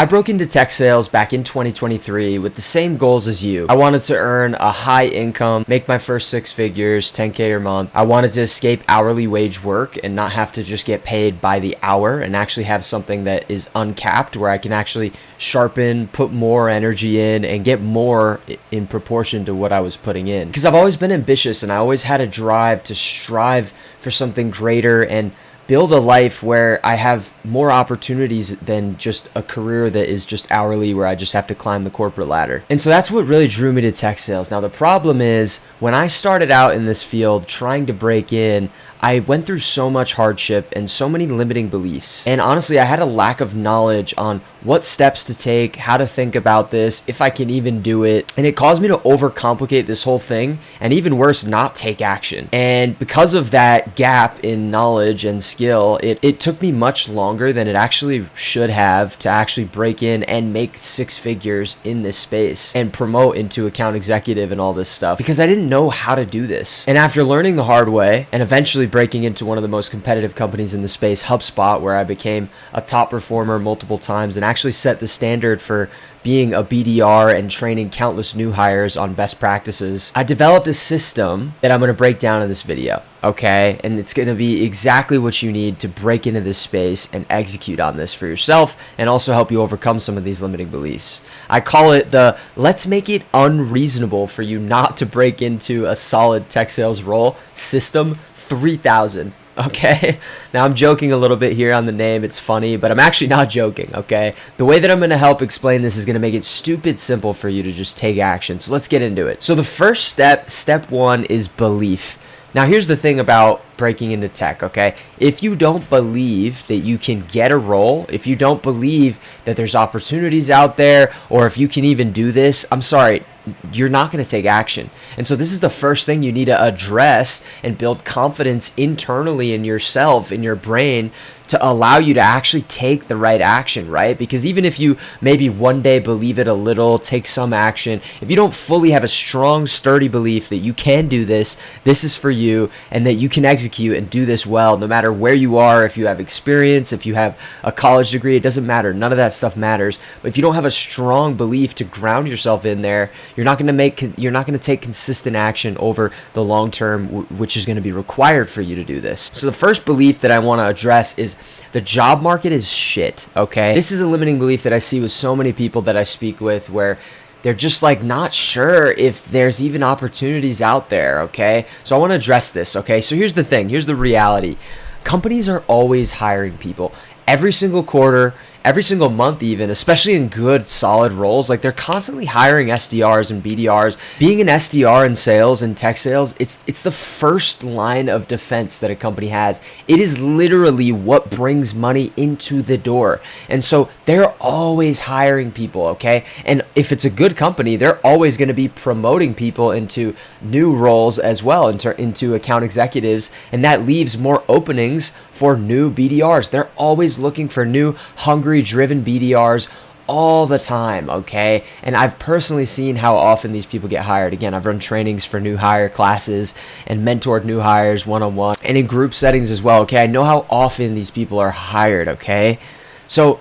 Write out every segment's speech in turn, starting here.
I broke into tech sales back in 2023 with the same goals as you. I wanted to earn a high income, make my first 6 figures, 10K a month. I wanted to escape hourly wage work and not have to just get paid by the hour and actually have something that is uncapped where I can actually sharpen, put more energy in, and get more in proportion to what I was putting in. Because I've always been ambitious and I always had a drive to strive for something greater and build a life where I have more opportunities than just a career that is just hourly where I just have to climb the corporate ladder. And so that's what really drew me to tech sales. Now the problem is when I started out in this field trying to break in, I went through so much hardship and so many limiting beliefs. And honestly, I had a lack of knowledge on what steps to take, how to think about this, if I can even do it. And it caused me to overcomplicate this whole thing and even worse, not take action. And because of that gap in knowledge and skill, it took me much longer than it actually should have to actually break in and make 6 figures in this space and promote into account executive and all this stuff because I didn't know how to do this. And after learning the hard way and eventually breaking into one of the most competitive companies in the space, HubSpot, where I became a top performer multiple times and actually set the standard for being a BDR and training countless new hires on best practices, I developed a system that I'm going to break down in this video, okay? And it's going to be exactly what you need to break into this space and execute on this for yourself and also help you overcome some of these limiting beliefs. I call it the let's make it unreasonable for you not to break into a solid tech sales role system 3000. Okay, now I'm joking a little bit here on the name. It's funny, but I'm actually not joking, okay? The way that I'm going to help explain this is going to make it stupid simple for you to just take action. So let's get into it. So the first step one is belief. Now, here's the thing about breaking into tech, okay? If you don't believe that you can get a role, if you don't believe that there's opportunities out there, or if you can even do this, I'm sorry, you're not going to take action. And so this is the first thing you need to address and build confidence internally in yourself, in your brain, to allow you to actually take the right action, right? Because even if you maybe one day believe it a little, take some action, if you don't fully have a strong, sturdy belief that you can do this, this is for you, and that you can execute and do this well, no matter where you are, if you have experience, if you have a college degree, it doesn't matter. None of that stuff matters. But if you don't have a strong belief to ground yourself in there, you're not going to take consistent action over the long term, which is going to be required for you to do this. So the first belief that I want to address is the job market is shit, okay? This is a limiting belief that I see with so many people that I speak with where they're just like not sure if there's even opportunities out there, okay? So I want to address this, okay? So here's the thing, here's the reality. Companies are always hiring people. Every single quarter, every single month even, especially in good, solid roles, like they're constantly hiring SDRs and BDRs. Being an SDR in sales and tech sales, it's the first line of defense that a company has. It is literally what brings money into the door. And so they're always hiring people, okay? And if it's a good company, they're always going to be promoting people into new roles as well, into account executives, and that leaves more openings for new BDRs. They're always looking for new, hungry, driven BDRs all the time, okay? And I've personally seen how often these people get hired. Again, I've run trainings for new hire classes and mentored new hires one-on-one and in group settings as well, okay? I know how often these people are hired, okay? So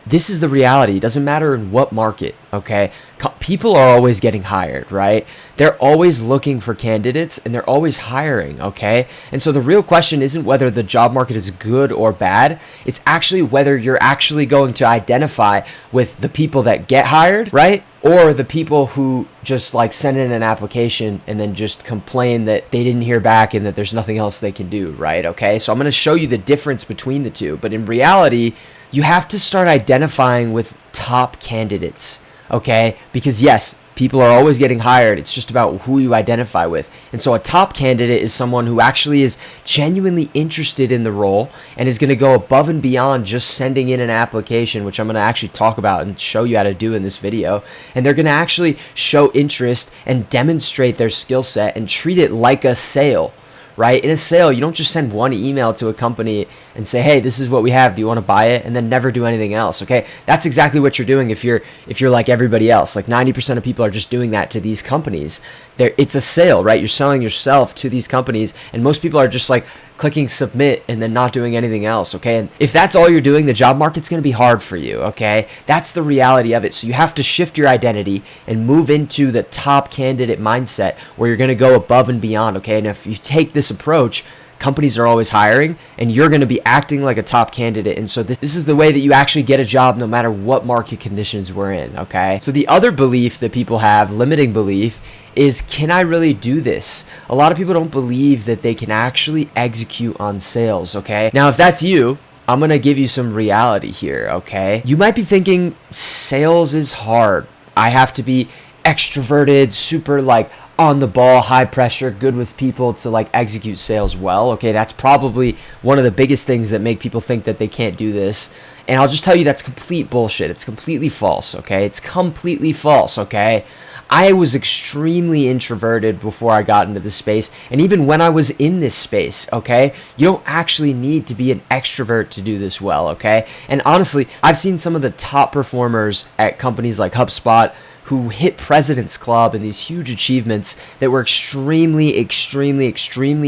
this is the reality. It doesn't matter in what market, okay? People are always getting hired, right? They're always looking for candidates and they're always hiring, okay? And so the real question isn't whether the job market is good or bad. It's actually whether you're actually going to identify with the people that get hired, right? Or the people who just like send in an application and then just complain that they didn't hear back and that there's nothing else they can do, right? Okay, so I'm going to show you the difference between the two. But in reality, you have to start identifying with top candidates, okay? Because yes, people are always getting hired. It's just about who you identify with. And so a top candidate is someone who actually is genuinely interested in the role and is going to go above and beyond just sending in an application, which I'm going to actually talk about and show you how to do in this video. And they're going to actually show interest and demonstrate their skill set and treat it like a sale. Right? In a sale, you don't just send one email to a company and say, hey, this is what we have. Do you want to buy it? And then never do anything else. Okay. That's exactly what you're doing if you're like everybody else. Like 90% of people are just doing that to these companies. It's a sale, right? You're selling yourself to these companies. And most people are just like clicking submit and then not doing anything else, okay? And if that's all you're doing, the job market's going to be hard for you, okay? That's the reality of it. So you have to shift your identity and move into the top candidate mindset where you're going to go above and beyond, okay? And if you take this approach, companies are always hiring and you're going to be acting like a top candidate. And so this is the way that you actually get a job no matter what market conditions we're in, okay? So the other belief that people have, limiting belief, is, can I really do this? A lot of people don't believe that they can actually execute on sales, okay? Now, if that's you, I'm going to give you some reality here, okay? You might be thinking, sales is hard. I have to be extroverted, super like on the ball, high pressure, good with people to like execute sales well. Okay, that's probably one of the biggest things that make people think that they can't do this. And I'll just tell you that's complete bullshit. It's completely false, okay? It's completely false, okay? I was extremely introverted before I got into this space, and even when I was in this space, okay? You don't actually need to be an extrovert to do this well, okay? And honestly, I've seen some of the top performers at companies like HubSpot who hit President's Club and these huge achievements that were extremely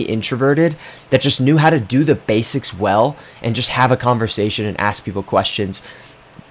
introverted, that just knew how to do the basics well and just have a conversation and ask people questions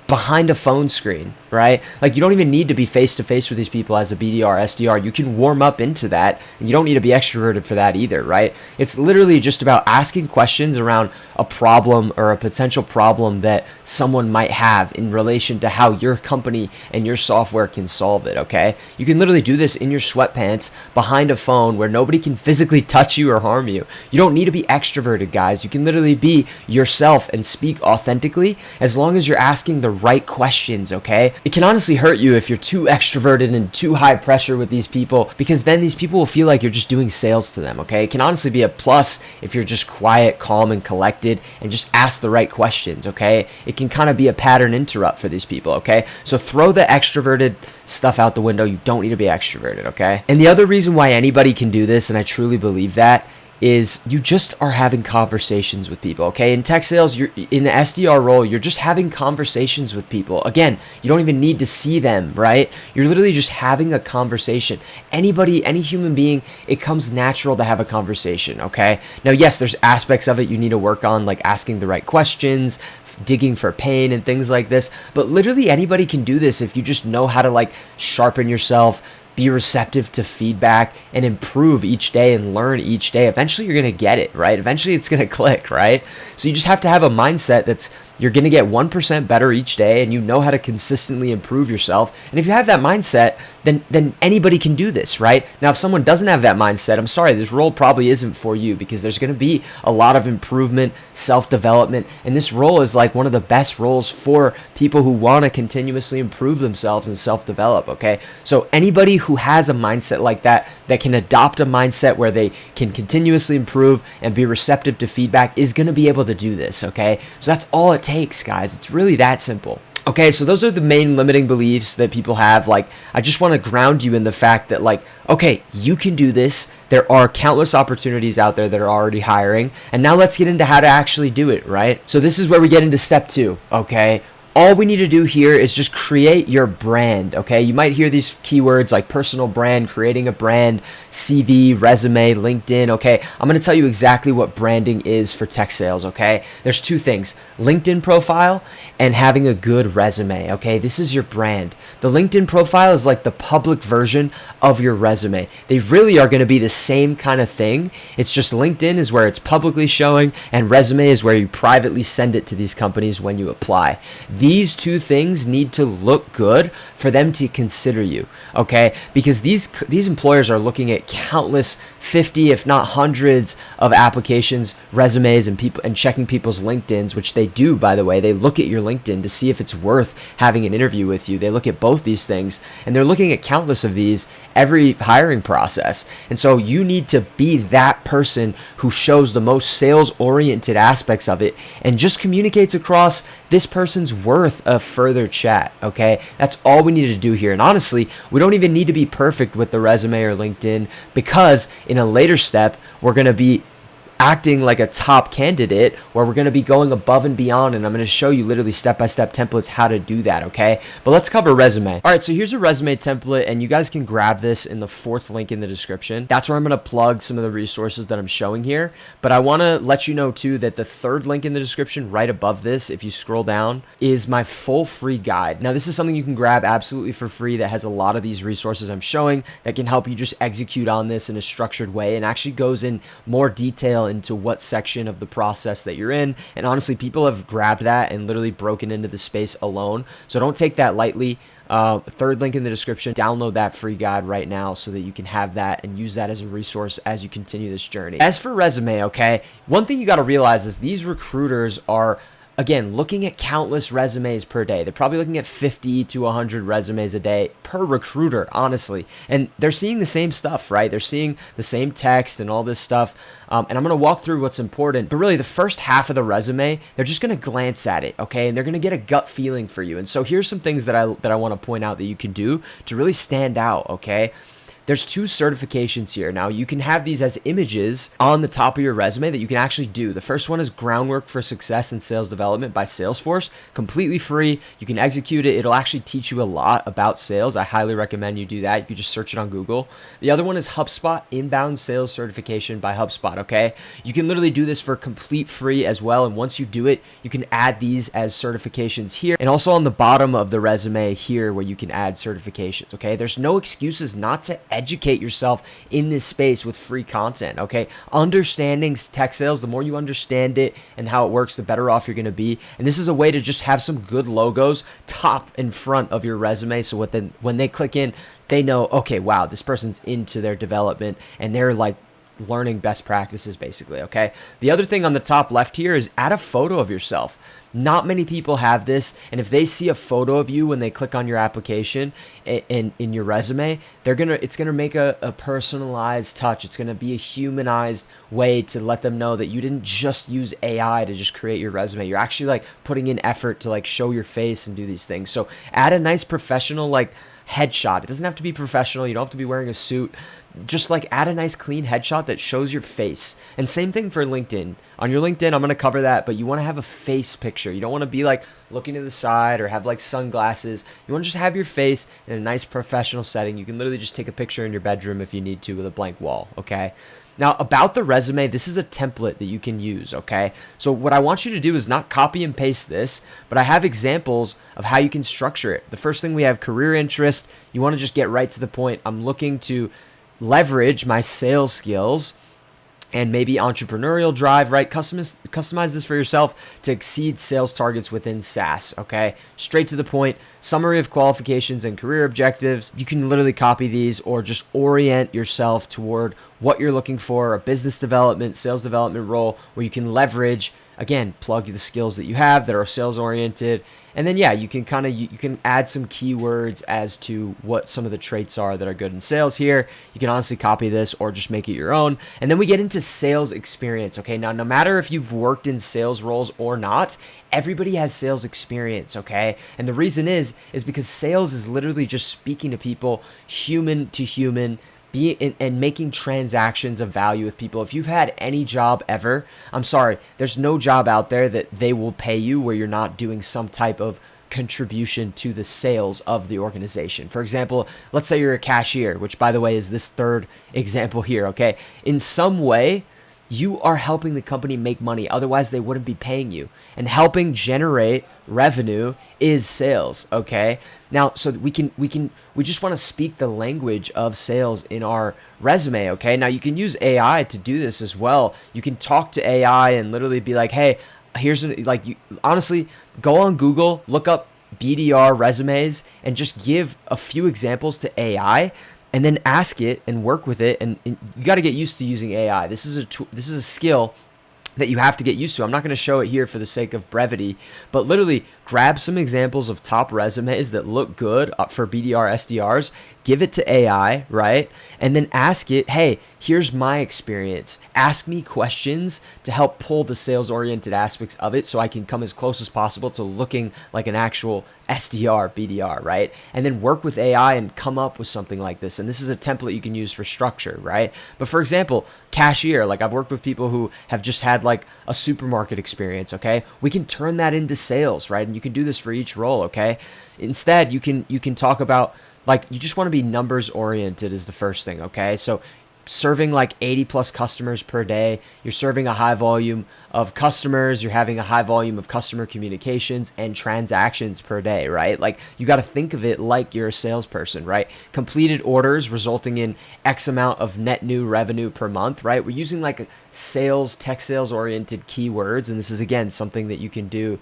behind a phone screen, right? Like, you don't even need to be face-to-face with these people as a BDR, SDR. You can warm up into that, and you don't need to be extroverted for that either, right? It's literally just about asking questions around a problem or a potential problem that someone might have in relation to how your company and your software can solve it, okay? You can literally do this in your sweatpants behind a phone where nobody can physically touch you or harm you. You don't need to be extroverted, guys. You can literally be yourself and speak authentically as long as you're asking the right questions, okay? It can honestly hurt you if you're too extroverted and too high pressure with these people, because then these people will feel like you're just doing sales to them, okay? It can honestly be a plus if you're just quiet, calm, and collected and just ask the right questions, okay? It can kind of be a pattern interrupt for these people, okay? So throw the extroverted stuff out the window. You don't need to be extroverted, okay? And the other reason why anybody can do this, and I truly believe that, is you just are having conversations with people, okay? In tech sales, you're in the SDR role, you're just having conversations with people. Again, you don't even need to see them, right? You're literally just having a conversation. Anybody, any human being, it comes natural to have a conversation, okay? Now, yes, there's aspects of it you need to work on, like asking the right questions, digging for pain and things like this, but literally anybody can do this if you just know how to like sharpen yourself, be receptive to feedback, and improve each day and learn each day. Eventually, you're going to get it, right? Eventually, it's going to click, right? So you just have to have a mindset that's you're going to get 1% better each day, and you know how to consistently improve yourself. And if you have that mindset, then anybody can do this, right? Now, if someone doesn't have that mindset, I'm sorry, this role probably isn't for you, because there's going to be a lot of improvement, self-development, and this role is like one of the best roles for people who want to continuously improve themselves and self-develop, okay? So anybody who has a mindset like that can adopt a mindset where they can continuously improve and be receptive to feedback is going to be able to do this, okay? So that's all it takes, guys. It's really that simple. Okay, so those are the main limiting beliefs that people have. Like, I just want to ground you in the fact that, like, okay, you can do this. There are countless opportunities out there that are already hiring. And now let's get into how to actually do it, right? So this is where we get into step 2, okay? All we need to do here is just create your brand, okay? You might hear these keywords like personal brand, creating a brand, CV, resume, LinkedIn, okay? I'm going to tell you exactly what branding is for tech sales, okay? There's 2 things, LinkedIn profile and having a good resume, okay? This is your brand. The LinkedIn profile is like the public version of your resume. They really are going to be the same kind of thing. It's just LinkedIn is where it's publicly showing, and resume is where you privately send it to these companies when you apply. These 2 things need to look good for them to consider you, okay? Because these employers are looking at countless 50, if not hundreds of applications, resumes, and checking people's LinkedIns, which they do, by the way. They look at your LinkedIn to see if it's worth having an interview with you. They look at both these things, and they're looking at countless of these every hiring process. And so you need to be that person who shows the most sales-oriented aspects of it and just communicates across this person's worth of further chat, okay? That's all we need to do here. And honestly, we don't even need to be perfect with the resume or LinkedIn, because in a later step, we're going to be acting like a top candidate, where we're going to be going above and beyond, and I'm going to show you literally step-by-step templates how to do that, okay? But let's cover resume. All right, so here's a resume template, and you guys can grab this in the 4th link in the description. That's where I'm going to plug some of the resources that I'm showing here. But I want to let you know too that the 3rd link in the description right above this, if you scroll down, is my full free guide. Now, this is something you can grab absolutely for free that has a lot of these resources I'm showing that can help you just execute on this in a structured way, and actually goes in more detail into what section of the process that you're in. And honestly, people have grabbed that and literally broken into the space alone. So don't take that lightly. 3rd link in the description. Download that free guide right now so that you can have that and use that as a resource as you continue this journey. As for resume, okay, one thing you got to realize is these recruiters are, again, looking at countless resumes per day. They're probably looking at 50 to 100 resumes a day per recruiter, honestly. And they're seeing the same stuff, right? They're seeing the same text and all this stuff. And I'm going to walk through what's important. But really, the first half of the resume, they're just going to glance at it, okay? And they're going to get a gut feeling for you. And so here's some things that I want to point out that you can do to really stand out, okay? There's 2 certifications here. Now, you can have these as images on the top of your resume that you can actually do. The first one is Groundwork for Success in Sales Development by Salesforce. Completely free. You can execute it. It'll actually teach you a lot about sales. I highly recommend you do that. You can just search it on Google. The other one is HubSpot Inbound Sales Certification by HubSpot, okay? You can literally do this for complete free as well. And once you do it, you can add these as certifications here. And also on the bottom of the resume here where you can add certifications, okay? There's no excuses not to educate yourself in this space with free content, okay? Understanding tech sales, the more you understand it and how it works, the better off you're going to be. And this is a way to just have some good logos top in front of your resume, so when they click in, they know, okay, wow, this person's into their development and they're like learning best practices, basically, okay? The other thing on the top left here is add a photo of yourself. Not many people have this, and if they see a photo of you when they click on your application in your resume, it's gonna make a personalized touch. It's gonna be a humanized way to let them know that you didn't just use AI to just create your resume. You're actually like putting in effort to like show your face and do these things. So add a nice professional like headshot. It doesn't have to be professional. You don't have to be wearing a suit. Just like add a nice clean headshot that shows your face. And same thing for LinkedIn. On your LinkedIn, I'm going to cover that, but you want to have a face picture. You don't want to be like looking to the side or have like sunglasses. You want to just have your face in a nice professional setting. You can literally just take a picture in your bedroom if you need to with a blank wall, okay? Now, about the resume, this is a template that you can use, okay? So what I want you to do is not copy and paste this, but I have examples of how you can structure it. The first thing, we have career interest. You want to just get right to the point. I'm looking to leverage my sales skills and maybe entrepreneurial drive, right? Customize this for yourself to exceed sales targets within SaaS, okay? Straight to the point, summary of qualifications and career objectives. You can literally copy these or just orient yourself toward what you're looking for, a business development, sales development role where you can leverage, again, plug the skills that you have that are sales oriented. And then, yeah, you can add some keywords as to what some of the traits are that are good in sales here. You can honestly copy this or just make it your own. And then we get into sales experience, okay? Now, no matter if you've worked in sales roles or not, everybody has sales experience, okay? And the reason is because sales is literally just speaking to people, human to human, and making transactions of value with people. If you've had any job ever, I'm sorry, there's no job out there that they will pay you where you're not doing some type of contribution to the sales of the organization. For example, let's say you're a cashier, which by the way is this 3rd example here, okay? In some way, you are helping the company make money. Otherwise, they wouldn't be paying you. And helping generate revenue is sales, okay? Now, so we just want to speak the language of sales in our resume, okay? Now, you can use AI to do this as well. You can talk to AI and literally be like, hey, honestly, go on Google, look up BDR resumes, and just give a few examples to AI. And then ask it and work with it, and you got to get used to using AI. This is a skill that you have to get used to. I'm not going to show it here for the sake of brevity, but literally grab some examples of top resumes that look good for BDR SDRs, give it to AI, right? And then ask it, hey, here's my experience. Ask me questions to help pull the sales oriented aspects of it so I can come as close as possible to looking like an actual SDR, BDR, right? And then work with AI and come up with something like this. And this is a template you can use for structure, right? But for example, cashier, like I've worked with people who have just had like a supermarket experience, okay? We can turn that into sales, right? And you can do this for each role, okay? Instead, you can talk about, like, you just want to be numbers oriented is the first thing, okay? So serving like 80 plus customers per day, you're serving a high volume of customers, you're having a high volume of customer communications and transactions per day, right? Like you got to think of it like you're a salesperson, right? Completed orders resulting in X amount of net new revenue per month, right? We're using like sales, tech sales oriented keywords. And this is again, something that you can do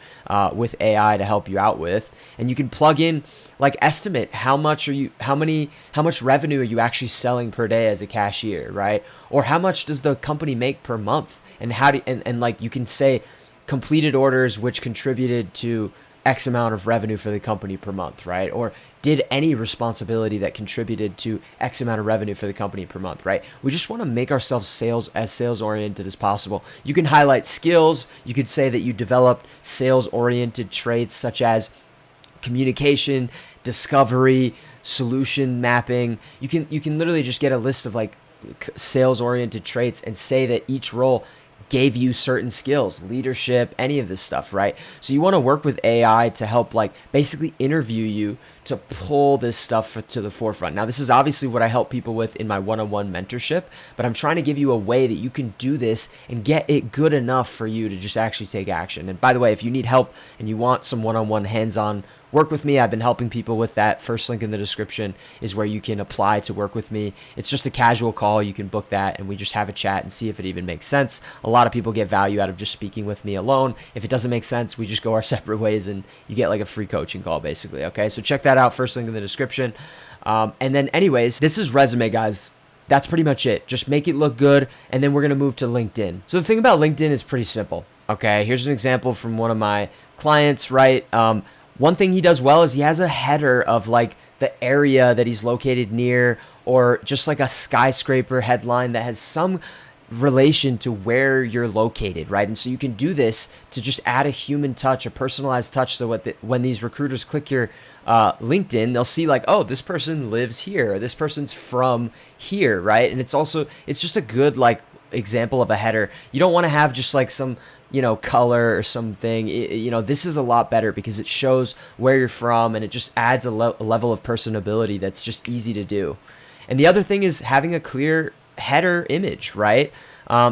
with AI to help you out with. And you can plug in like estimate how much revenue are you actually selling per day as a cashier, right? Or how much does the company make per month? And and like you can say completed orders which contributed to X amount of revenue for the company per month, right? Or did any responsibility that contributed to X amount of revenue for the company per month, right? We just want to make ourselves sales oriented as possible. You can highlight skills. You could say that you developed sales oriented traits such as communication, discovery, solution mapping. You can literally just get a list of like sales oriented traits and say that each role gave you certain skills, leadership, any of this stuff, right? So you want to work with AI to help like basically interview you to pull this stuff to the forefront. Now, this is obviously what I help people with in my one-on-one mentorship, but I'm trying to give you a way that you can do this and get it good enough for you to just actually take action. And by the way, if you need help and you want some one-on-one hands-on work with me, I've been helping people with that. First link in the description is where you can apply to work with me. It's just a casual call. You can book that and we just have a chat and see if it even makes sense. A lot of people get value out of just speaking with me alone. If it doesn't make sense, we just go our separate ways and you get like a free coaching call basically. Okay, so check that out. First link in the description. And then anyways, this is resume, guys. That's pretty much it. Just make it look good. And then we're going to move to LinkedIn. So the thing about LinkedIn is pretty simple. Okay, here's an example from one of my clients, right? One thing he does well is he has a header of like the area that he's located near, or just like a skyscraper headline that has some relation to where you're located, right? And so you can do this to just add a human touch, a personalized touch. So when these recruiters click your LinkedIn, they'll see like, oh, this person lives here, or this person's from here, right? And it's just a good like example of a header. You don't want to have just like some color or something. This is a lot better because it shows where you're from and it just adds a level of personability that's just easy to do. And the other thing is having a clear header image, right?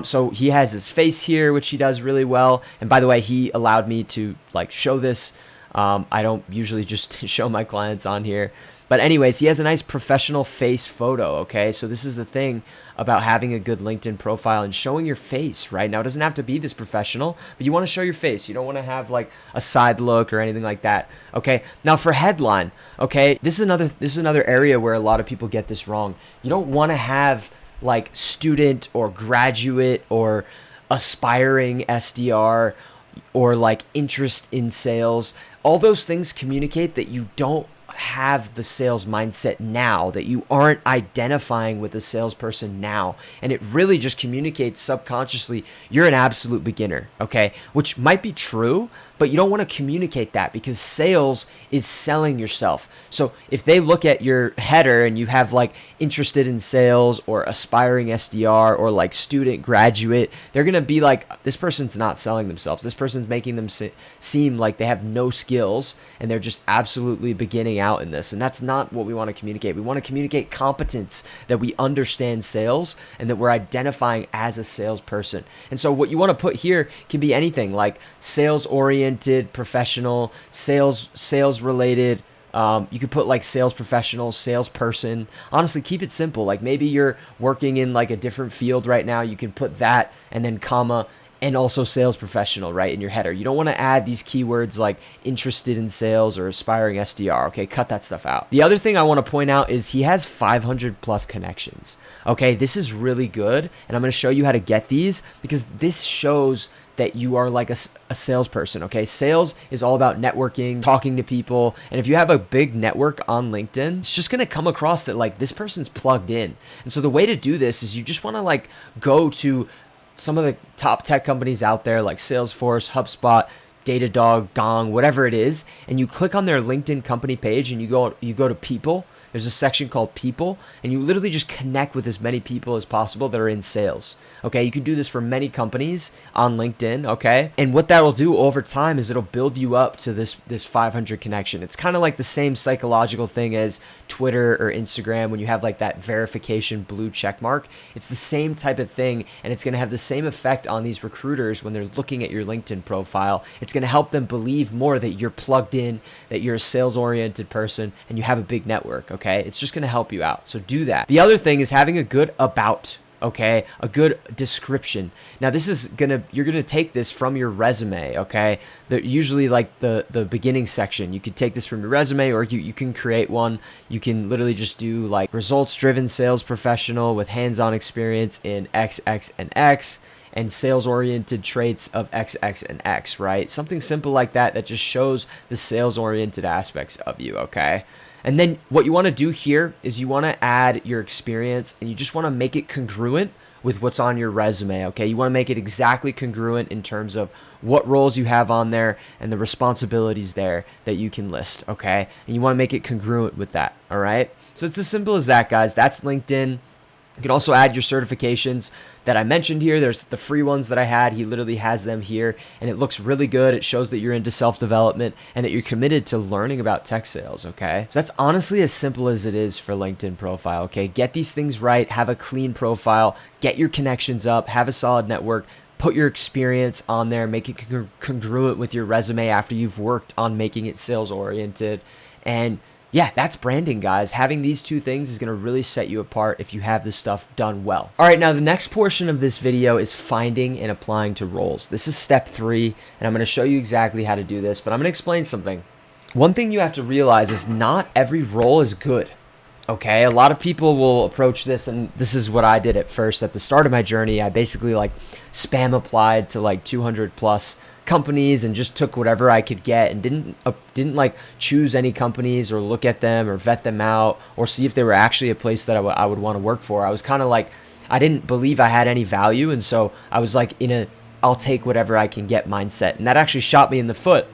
So he has his face here, which he does really well. And by the way, he allowed me to like show this. I don't usually just show my clients on here. But anyways, he has a nice professional face photo, okay? So this is the thing about having a good LinkedIn profile and showing your face, right? Now, it doesn't have to be this professional, but you want to show your face. You don't want to have like a side look or anything like that, okay? Now, for headline, okay, this is another area where a lot of people get this wrong. You don't want to have like student or graduate or aspiring SDR or like interest in sales. All those things communicate that you don't have the sales mindset now, that you aren't identifying with a salesperson now. And it really just communicates subconsciously you're an absolute beginner, okay? Which might be true, but you don't want to communicate that because sales is selling yourself. So if they look at your header and you have like interested in sales or aspiring SDR or like student graduate, they're going to be like, this person's not selling themselves. This person's making them seem like they have no skills and they're just absolutely beginning out in this. And that's not what we want to communicate. We want to communicate competence, that we understand sales and that we're identifying as a salesperson. And so what you want to put here can be anything like sales oriented, professional, sales related. You could put like sales professional, salesperson. Honestly, keep it simple. Like maybe you're working in like a different field right now. You can put that and then comma and also sales professional, right, in your header. You don't want to add these keywords like interested in sales or aspiring SDR. Okay, cut that stuff out. The other thing I want to point out is he has 500 plus connections. Okay, this is really good, and I'm going to show you how to get these because this shows that you are like a salesperson. Okay, sales is all about networking, talking to people, and if you have a big network on LinkedIn, it's just going to come across that like this person's plugged in. And so the way to do this is you just want to like go to some of the top tech companies out there like Salesforce, HubSpot, Datadog, Gong, whatever it is, and you click on their LinkedIn company page and you go to people. There's a section called people, and you literally just connect with as many people as possible that are in sales. Okay, you can do this for many companies on LinkedIn, okay? And what that will do over time is it'll build you up to this 500 connection. It's kind of like the same psychological thing as Twitter or Instagram when you have like that verification blue check mark. It's the same type of thing, and it's going to have the same effect on these recruiters when they're looking at your LinkedIn profile. It's going to help them believe more that you're plugged in, that you're a sales-oriented person, and you have a big network, okay? It's just going to help you out. So do that. The other thing is having a good about, okay? A good description. Now this is you're gonna take this from your resume, okay? Usually like the beginning section, you could take this from your resume, or you can create one. You can literally just do like results-driven sales professional with hands-on experience in X, X, and X, and sales-oriented traits of X, X, and X, right? Something simple like that that just shows the sales-oriented aspects of you, okay? And then what you want to do here is you want to add your experience, and you just want to make it congruent with what's on your resume, okay? You want to make it exactly congruent in terms of what roles you have on there and the responsibilities there that you can list, okay? And you want to make it congruent with that, all right? So it's as simple as that, guys. That's LinkedIn. You can also add your certifications that I mentioned here. There's the free ones that I had. He literally has them here, and it looks really good. It shows that you're into self-development and that you're committed to learning about tech sales, okay? So that's honestly as simple as it is for LinkedIn profile, okay? Get these things right, have a clean profile, get your connections up, have a solid network, put your experience on there, make it congruent with your resume after you've worked on making it sales-oriented, and yeah, that's branding, guys. Having these two things is going to really set you apart if you have this stuff done well. All right, now the next portion of this video is finding and applying to roles. This is step 3, and I'm going to show you exactly how to do this, but I'm going to explain something. One thing you have to realize is not every role is good. Okay, a lot of people will approach this, and this is what I did at first. At the start of my journey, I basically like spam applied to like 200 plus companies and just took whatever I could get and didn't like choose any companies or look at them or vet them out or see if they were actually a place that I would want to work for. I was kind of like, I didn't believe I had any value, and so I was like in a I'll take whatever I can get mindset, and that actually shot me in the foot,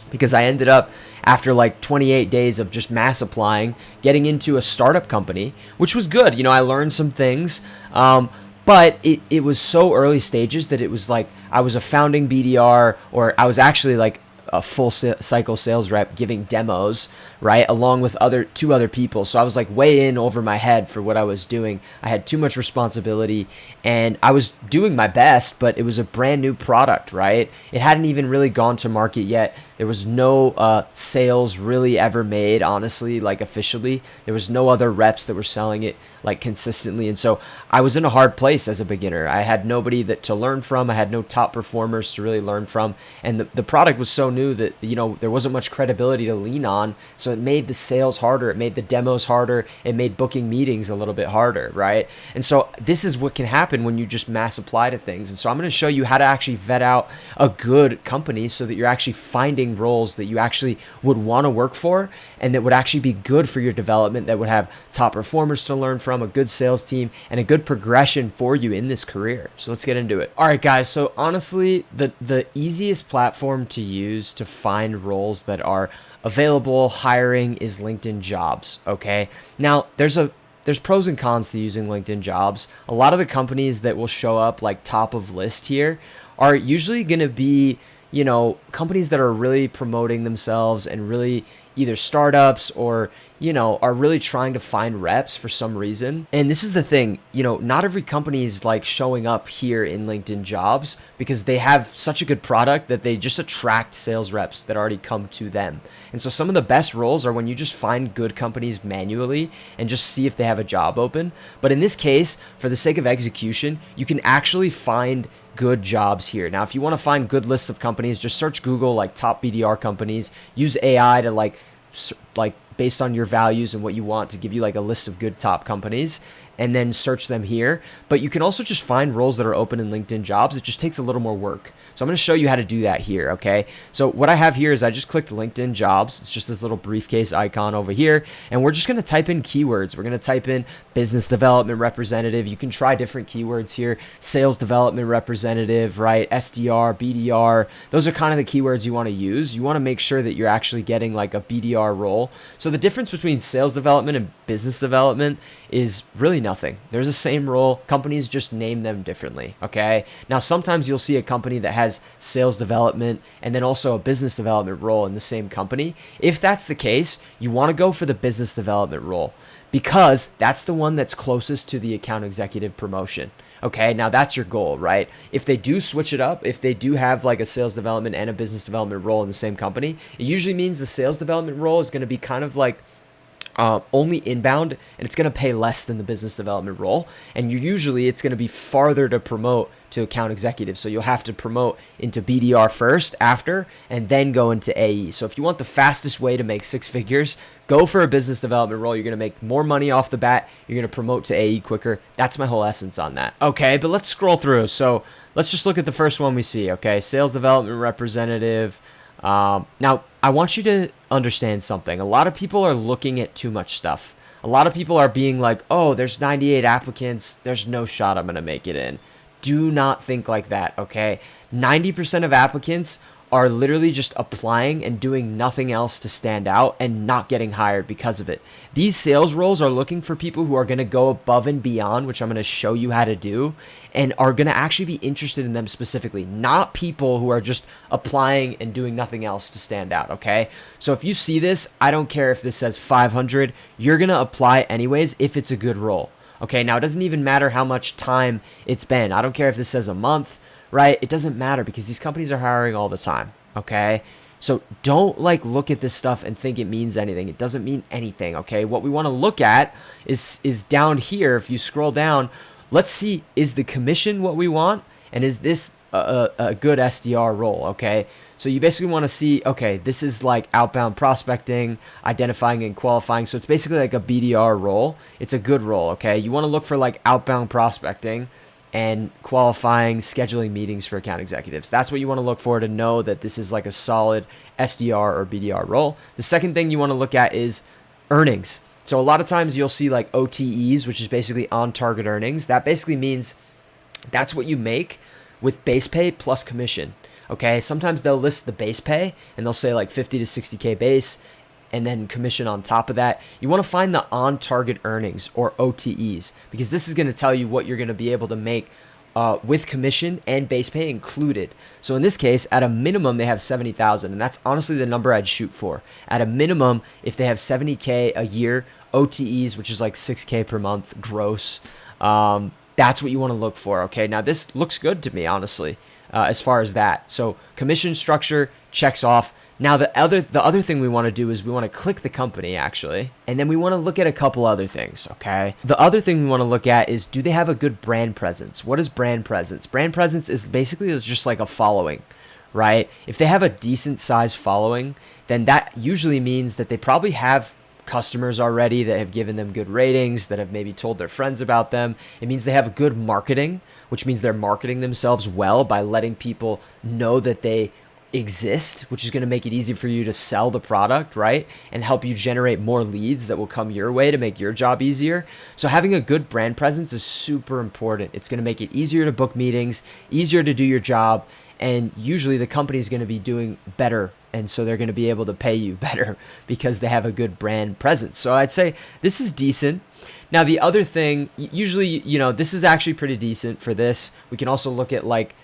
because I ended up, after like 28 days of just mass applying, getting into a startup company, which was good. You know, I learned some things, but it was so early stages that it was like I was a founding BDR, or I was actually like a full cycle sales rep giving demos, right, along with two other people. So I was like way in over my head for what I was doing. I had too much responsibility, and I was doing my best, but it was a brand new product, right? It hadn't even really gone to market yet. There was no sales really ever made, honestly, like officially. There was no other reps that were selling it like consistently. And so I was in a hard place as a beginner. I had nobody to learn from. I had no top performers to really learn from. And the product was so new that, you know, there wasn't much credibility to lean on. So it made the sales harder. It made the demos harder. It made booking meetings a little bit harder, right? And so this is what can happen when you just mass apply to things. And so I'm going to show you how to actually vet out a good company so that you're actually finding roles that you actually would want to work for and that would actually be good for your development, that would have top performers to learn from, a good sales team, and a good progression for you in this career. So let's get into it. All right, guys. So honestly, the easiest platform to use to find roles that are available, hiring, is LinkedIn Jobs. Okay. Now there's pros and cons to using LinkedIn Jobs. A lot of the companies that will show up like top of list here are usually going to be, you know, companies that are really promoting themselves and really either startups or, you know, are really trying to find reps for some reason. And this is the thing, you know, not every company is like showing up here in LinkedIn Jobs because they have such a good product that they just attract sales reps that already come to them. And so some of the best roles are when you just find good companies manually and just see if they have a job open. But in this case, for the sake of execution, you can actually find good jobs here. Now, if you want to find good lists of companies, just search Google like top BDR companies. Use AI to like based on your values and what you want to give you like a list of good top companies, and then search them here. But you can also just find roles that are open in LinkedIn Jobs. It just takes a little more work. So I'm going to show you how to do that here, okay? So what I have here is I just clicked LinkedIn Jobs. It's just this little briefcase icon over here, and we're just going to type in keywords. We're going to type in business development representative. You can try different keywords here. Sales development representative, right? SDR, BDR. Those are kind of the keywords you want to use. You want to make sure that you're actually getting like a BDR role. So the difference between sales development and business development is really nothing. There's the same role. Companies just name them differently, okay? Now, sometimes you'll see a company that has sales development and then also a business development role in the same company. If that's the case, you want to go for the business development role because that's the one that's closest to the account executive promotion. Okay, now that's your goal, right? If they do switch it up, if they do have like a sales development and a business development role in the same company, it usually means the sales development role is going to be kind of like only inbound, and it's going to pay less than the business development role. And usually it's going to be farther to promote to account executive. So you'll have to promote into BDR first after, and then go into AE. So if you want the fastest way to make 6 figures, go for a business development role. You're going to make more money off the bat. You're going to promote to AE quicker. That's my whole essence on that. Okay, but let's scroll through. So let's just look at the first one we see. Okay, sales development representative. Now, I want you to understand something. A lot of people are looking at too much stuff. A lot of people are being like, oh, there's 98 applicants. There's no shot I'm going to make it in. Do not think like that, okay? 90% of applicants are literally just applying and doing nothing else to stand out and not getting hired because of it. These sales roles are looking for people who are going to go above and beyond, which I'm going to show you how to do, and are going to actually be interested in them specifically, not people who are just applying and doing nothing else to stand out, okay? So if you see this, I don't care if this says 500, you're going to apply anyways if it's a good role. Okay, now it doesn't even matter how much time it's been. I don't care if this says a month, right? It doesn't matter because these companies are hiring all the time, okay? So don't like look at this stuff and think it means anything. It doesn't mean anything, okay? What we want to look at is down here. If you scroll down, let's see, is the commission what we want? And is this a good SDR role, okay? So you basically want to see, okay, this is like outbound prospecting, identifying and qualifying. So it's basically like a BDR role. It's a good role, okay? You want to look for like outbound prospecting and qualifying, scheduling meetings for account executives. That's what you want to look for to know that this is like a solid SDR or BDR role. The second thing you want to look at is earnings. So a lot of times you'll see like OTEs, which is basically on target earnings. That basically means that's what you make with base pay plus commission. Okay, sometimes they'll list the base pay and they'll say like 50 to 60K base and then commission on top of that. You want to find the on target earnings or OTEs because this is going to tell you what you're going to be able to make with commission and base pay included. So in this case, at a minimum, they have 70,000, and that's honestly the number I'd shoot for. At a minimum, if they have 70K a year, OTEs, which is like 6K per month gross, that's what you want to look for. Okay, now this looks good to me, honestly. As far as that. So commission structure checks off. Now the other thing we want to do is we want to click the company actually, and then we want to look at a couple other things, okay? The other thing we want to look at is, do they have a good brand presence? What is brand presence? Brand presence is basically just like a following, right? If they have a decent sized following, then that usually means that they probably have customers already that have given them good ratings, that have maybe told their friends about them. It means they have good marketing, which means they're marketing themselves well by letting people know that they exist, which is going to make it easy for you to sell the product, right? And help you generate more leads that will come your way to make your job easier. So having a good brand presence is super important. It's going to make it easier to book meetings, easier to do your job, and usually the company is going to be doing better, and so they're going to be able to pay you better because they have a good brand presence. So I'd say this is decent. Now the other thing, usually, this is actually pretty decent for this. We can also look at like,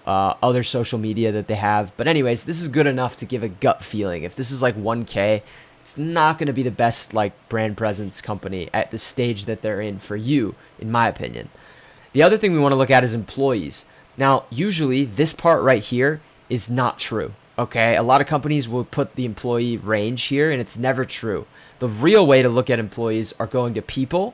other social media that they have. But anyways, this is good enough to give a gut feeling. If this is like 1K, it's not going to be the best like brand presence company at the stage that they're in for you, in my opinion. The other thing we want to look at is employees. Now, usually this part right here is not true. Okay, a lot of companies will put the employee range here, and it's never true. The real way to look at employees are going to people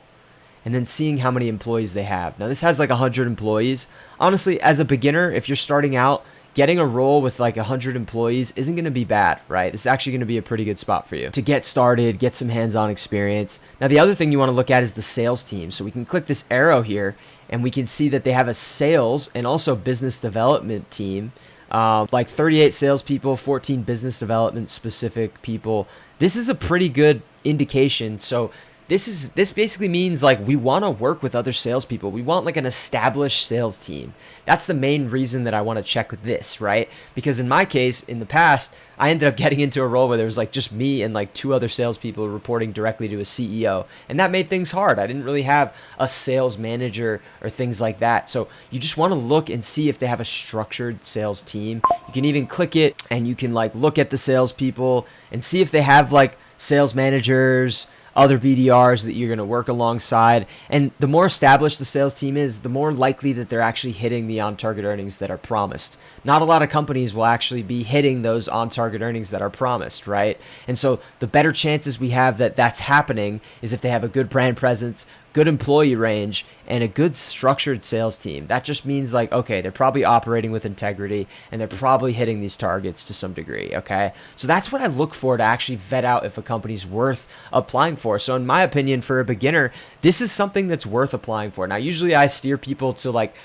and then seeing how many employees they have. Now this has like 100 employees. Honestly, as a beginner, if you're starting out, getting a role with like 100 employees isn't going to be bad, right? It's actually going to be a pretty good spot for you to get started, get some hands-on experience. Now, the other thing you want to look at is the sales team. So we can click this arrow here and we can see that they have a sales and also business development team. Like 38 salespeople, 14 business development specific people. This is a pretty good indication. So this basically means like we want to work with other salespeople. We want like an established sales team. That's the main reason that I want to check this, right? Because in my case, in the past, I ended up getting into a role where there was like just me and like 2 other salespeople reporting directly to a CEO, and that made things hard. I didn't really have a sales manager or things like that. So you just want to look and see if they have a structured sales team. You can even click it and you can like look at the salespeople and see if they have like sales managers, other BDRs that you're going to work alongside. And the more established the sales team is, the more likely that they're actually hitting the on-target earnings that are promised. Not a lot of companies will actually be hitting those on-target earnings that are promised, right? And so the better chances we have that that's happening is if they have a good brand presence, good employee range, and a good structured sales team. That just means like, okay, they're probably operating with integrity and they're probably hitting these targets to some degree, okay? So that's what I look for to actually vet out if a company's worth applying for. So in my opinion, for a beginner, this is something that's worth applying for. Now, usually I steer people to like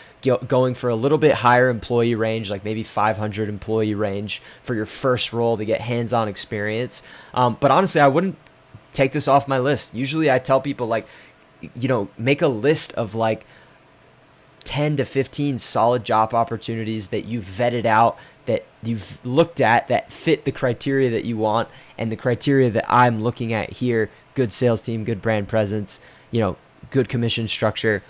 going for a little bit higher employee range, like maybe 500 employee range for your first role to get hands-on experience. But honestly, I wouldn't take this off my list. Usually I tell people like, make a list of like 10 to 15 solid job opportunities that you've vetted out, that you've looked at, that fit the criteria that you want and the criteria that I'm looking at here: good sales team, good brand presence, good commission structure.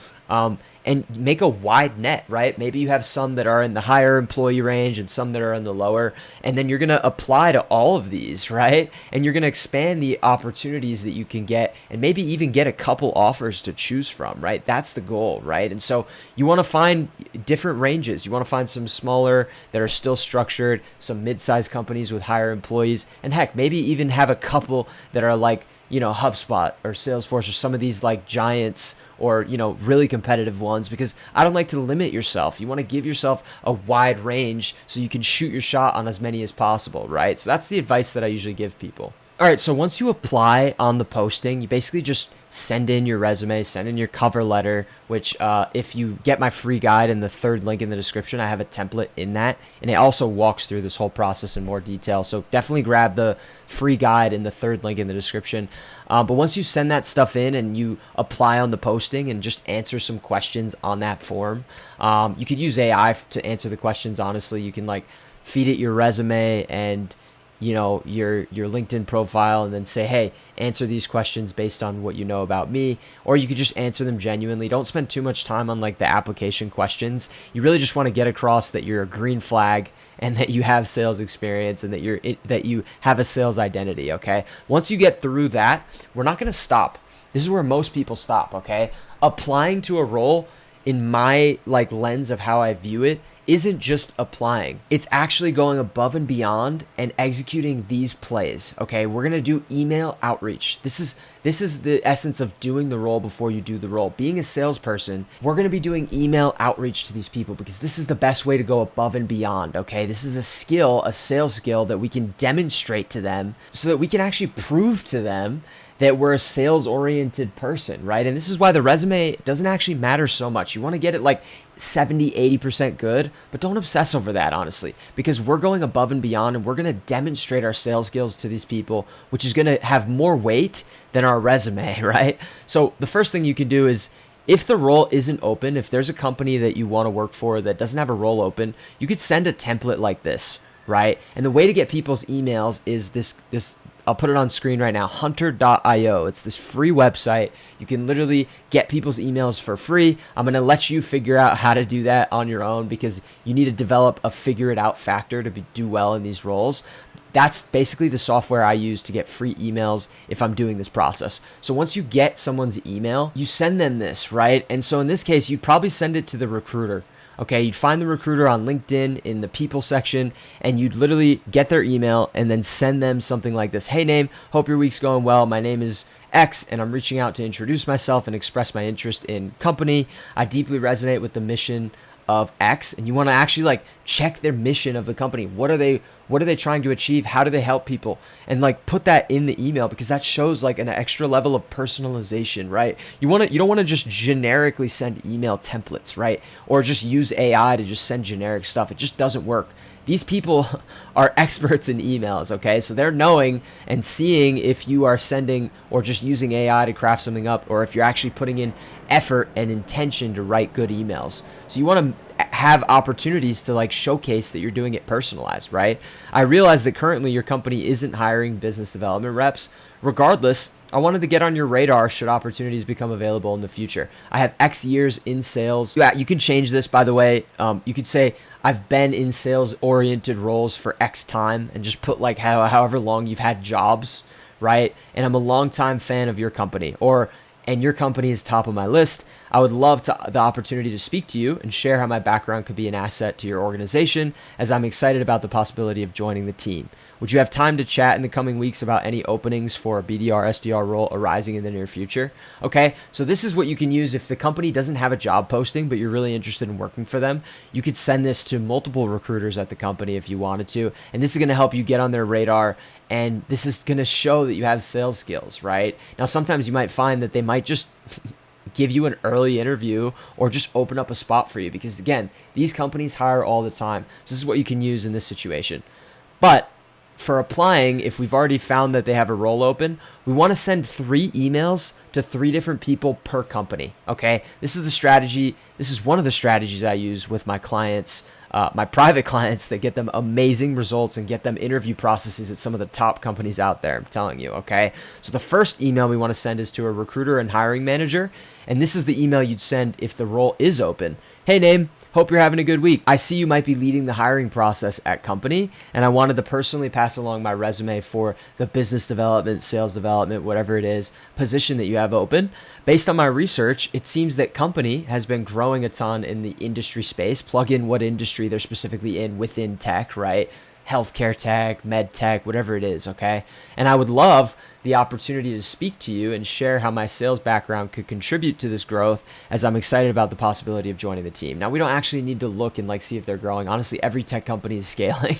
And make a wide net, right? Maybe you have some that are in the higher employee range and some that are in the lower, and then you're going to apply to all of these, right? And you're going to expand the opportunities that you can get and maybe even get a couple offers to choose from, right? That's the goal, right? And so you want to find different ranges. You want to find some smaller that are still structured, some mid-sized companies with higher employees, and heck, maybe even have a couple that are like, HubSpot or Salesforce or some of these like giants or, really competitive ones, because I don't like to limit yourself. You want to give yourself a wide range so you can shoot your shot on as many as possible, right? So that's the advice that I usually give people. All right, so once you apply on the posting, you basically just send in your resume, send in your cover letter, which if you get my free guide in the third link in the description, I have a template in that, and it also walks through this whole process in more detail. So definitely grab the free guide in the third link in the description. But once you send that stuff in and you apply on the posting and just answer some questions on that form, you could use AI to answer the questions. Honestly, you can like feed it your resume and your LinkedIn profile and then say, hey, answer these questions based on what you know about me, or you could just answer them genuinely. Don't spend too much time on like the application questions. You really just want to get across that you're a green flag and that you have sales experience and that you have a sales identity, okay? Once you get through that, we're not going to stop. This is where most people stop, okay? Applying to a role, in my like lens of how I view it, isn't just applying. It's actually going above and beyond and executing these plays. Okay, we're gonna do email outreach. This is the essence of doing the role before you do the role. Being a salesperson, we're gonna be doing email outreach to these people because this is the best way to go above and beyond. Okay, this is a skill, a sales skill that we can demonstrate to them so that we can actually prove to them that we're a sales-oriented person, right? And this is why the resume doesn't actually matter so much. You want to get it like 70, 80% good, but don't obsess over that, honestly, because we're going above and beyond and we're going to demonstrate our sales skills to these people, which is going to have more weight than our resume, right? So the first thing you can do is, if the role isn't open, if there's a company that you want to work for that doesn't have a role open, you could send a template like this, right? And the way to get people's emails is this I'll put it on screen right now, hunter.io. It's this free website. You can literally get people's emails for free. I'm going to let you figure out how to do that on your own because you need to develop a figure it out factor to do well in these roles. That's basically the software I use to get free emails if I'm doing this process. So once you get someone's email, you send them this, right? And so in this case, you'd probably send it to the recruiter. Okay, you'd find the recruiter on LinkedIn in the people section, and you'd literally get their email and then send them something like this. Hey, name, hope your week's going well. My name is X and I'm reaching out to introduce myself and express my interest in company. I deeply resonate with the mission of X, and you want to actually like check their mission of the company. What are they trying to achieve? How do they help people? And like put that in the email, because that shows like an extra level of personalization, right? You don't want to just generically send email templates, right? Or just use AI to just send generic stuff. It just doesn't work. These people are experts in emails, okay? So they're knowing and seeing if you are sending or just using AI to craft something up, or if you're actually putting in effort and intention to write good emails. So you want to have opportunities to like showcase that you're doing it personalized, right? I realize that currently your company isn't hiring business development reps. Regardless, I wanted to get on your radar should opportunities become available in the future. I have X years in sales. Yeah, you can change this, by the way. You could say I've been in sales-oriented roles for X time, and just put like however long you've had jobs, right? And I'm a longtime fan of your company, and your company is top of my list. I would love the opportunity to speak to you and share how my background could be an asset to your organization, as I'm excited about the possibility of joining the team. Would you have time to chat in the coming weeks about any openings for a BDR, SDR role arising in the near future? Okay, so this is what you can use if the company doesn't have a job posting, but you're really interested in working for them. You could send this to multiple recruiters at the company if you wanted to, and this is going to help you get on their radar, and this is going to show that you have sales skills, right? Now, sometimes you might find that they might just give you an early interview or just open up a spot for you, because again, these companies hire all the time. So this is what you can use in this situation. But for applying, if we've already found that they have a role open, we want to send 3 emails to 3 different people per company. Okay, this is the strategy. This is one of the strategies I use with my clients, my private clients, that get them amazing results and get them interview processes at some of the top companies out there. I'm telling you. Okay, so the first email we want to send is to a recruiter and hiring manager, and this is the email you'd send if the role is open. Hey, name. Hope you're having a good week. I see you might be leading the hiring process at company, and I wanted to personally pass along my resume for the business development, sales development, whatever it is, position that you have open. Based on my research, it seems that company has been growing a ton in the industry space. Plug in what industry they're specifically in within tech, right? Healthcare tech, med tech, whatever it is, okay? And I would love the opportunity to speak to you and share how my sales background could contribute to this growth, as I'm excited about the possibility of joining the team. Now, we don't actually need to look and like see if they're growing. Honestly, every tech company is scaling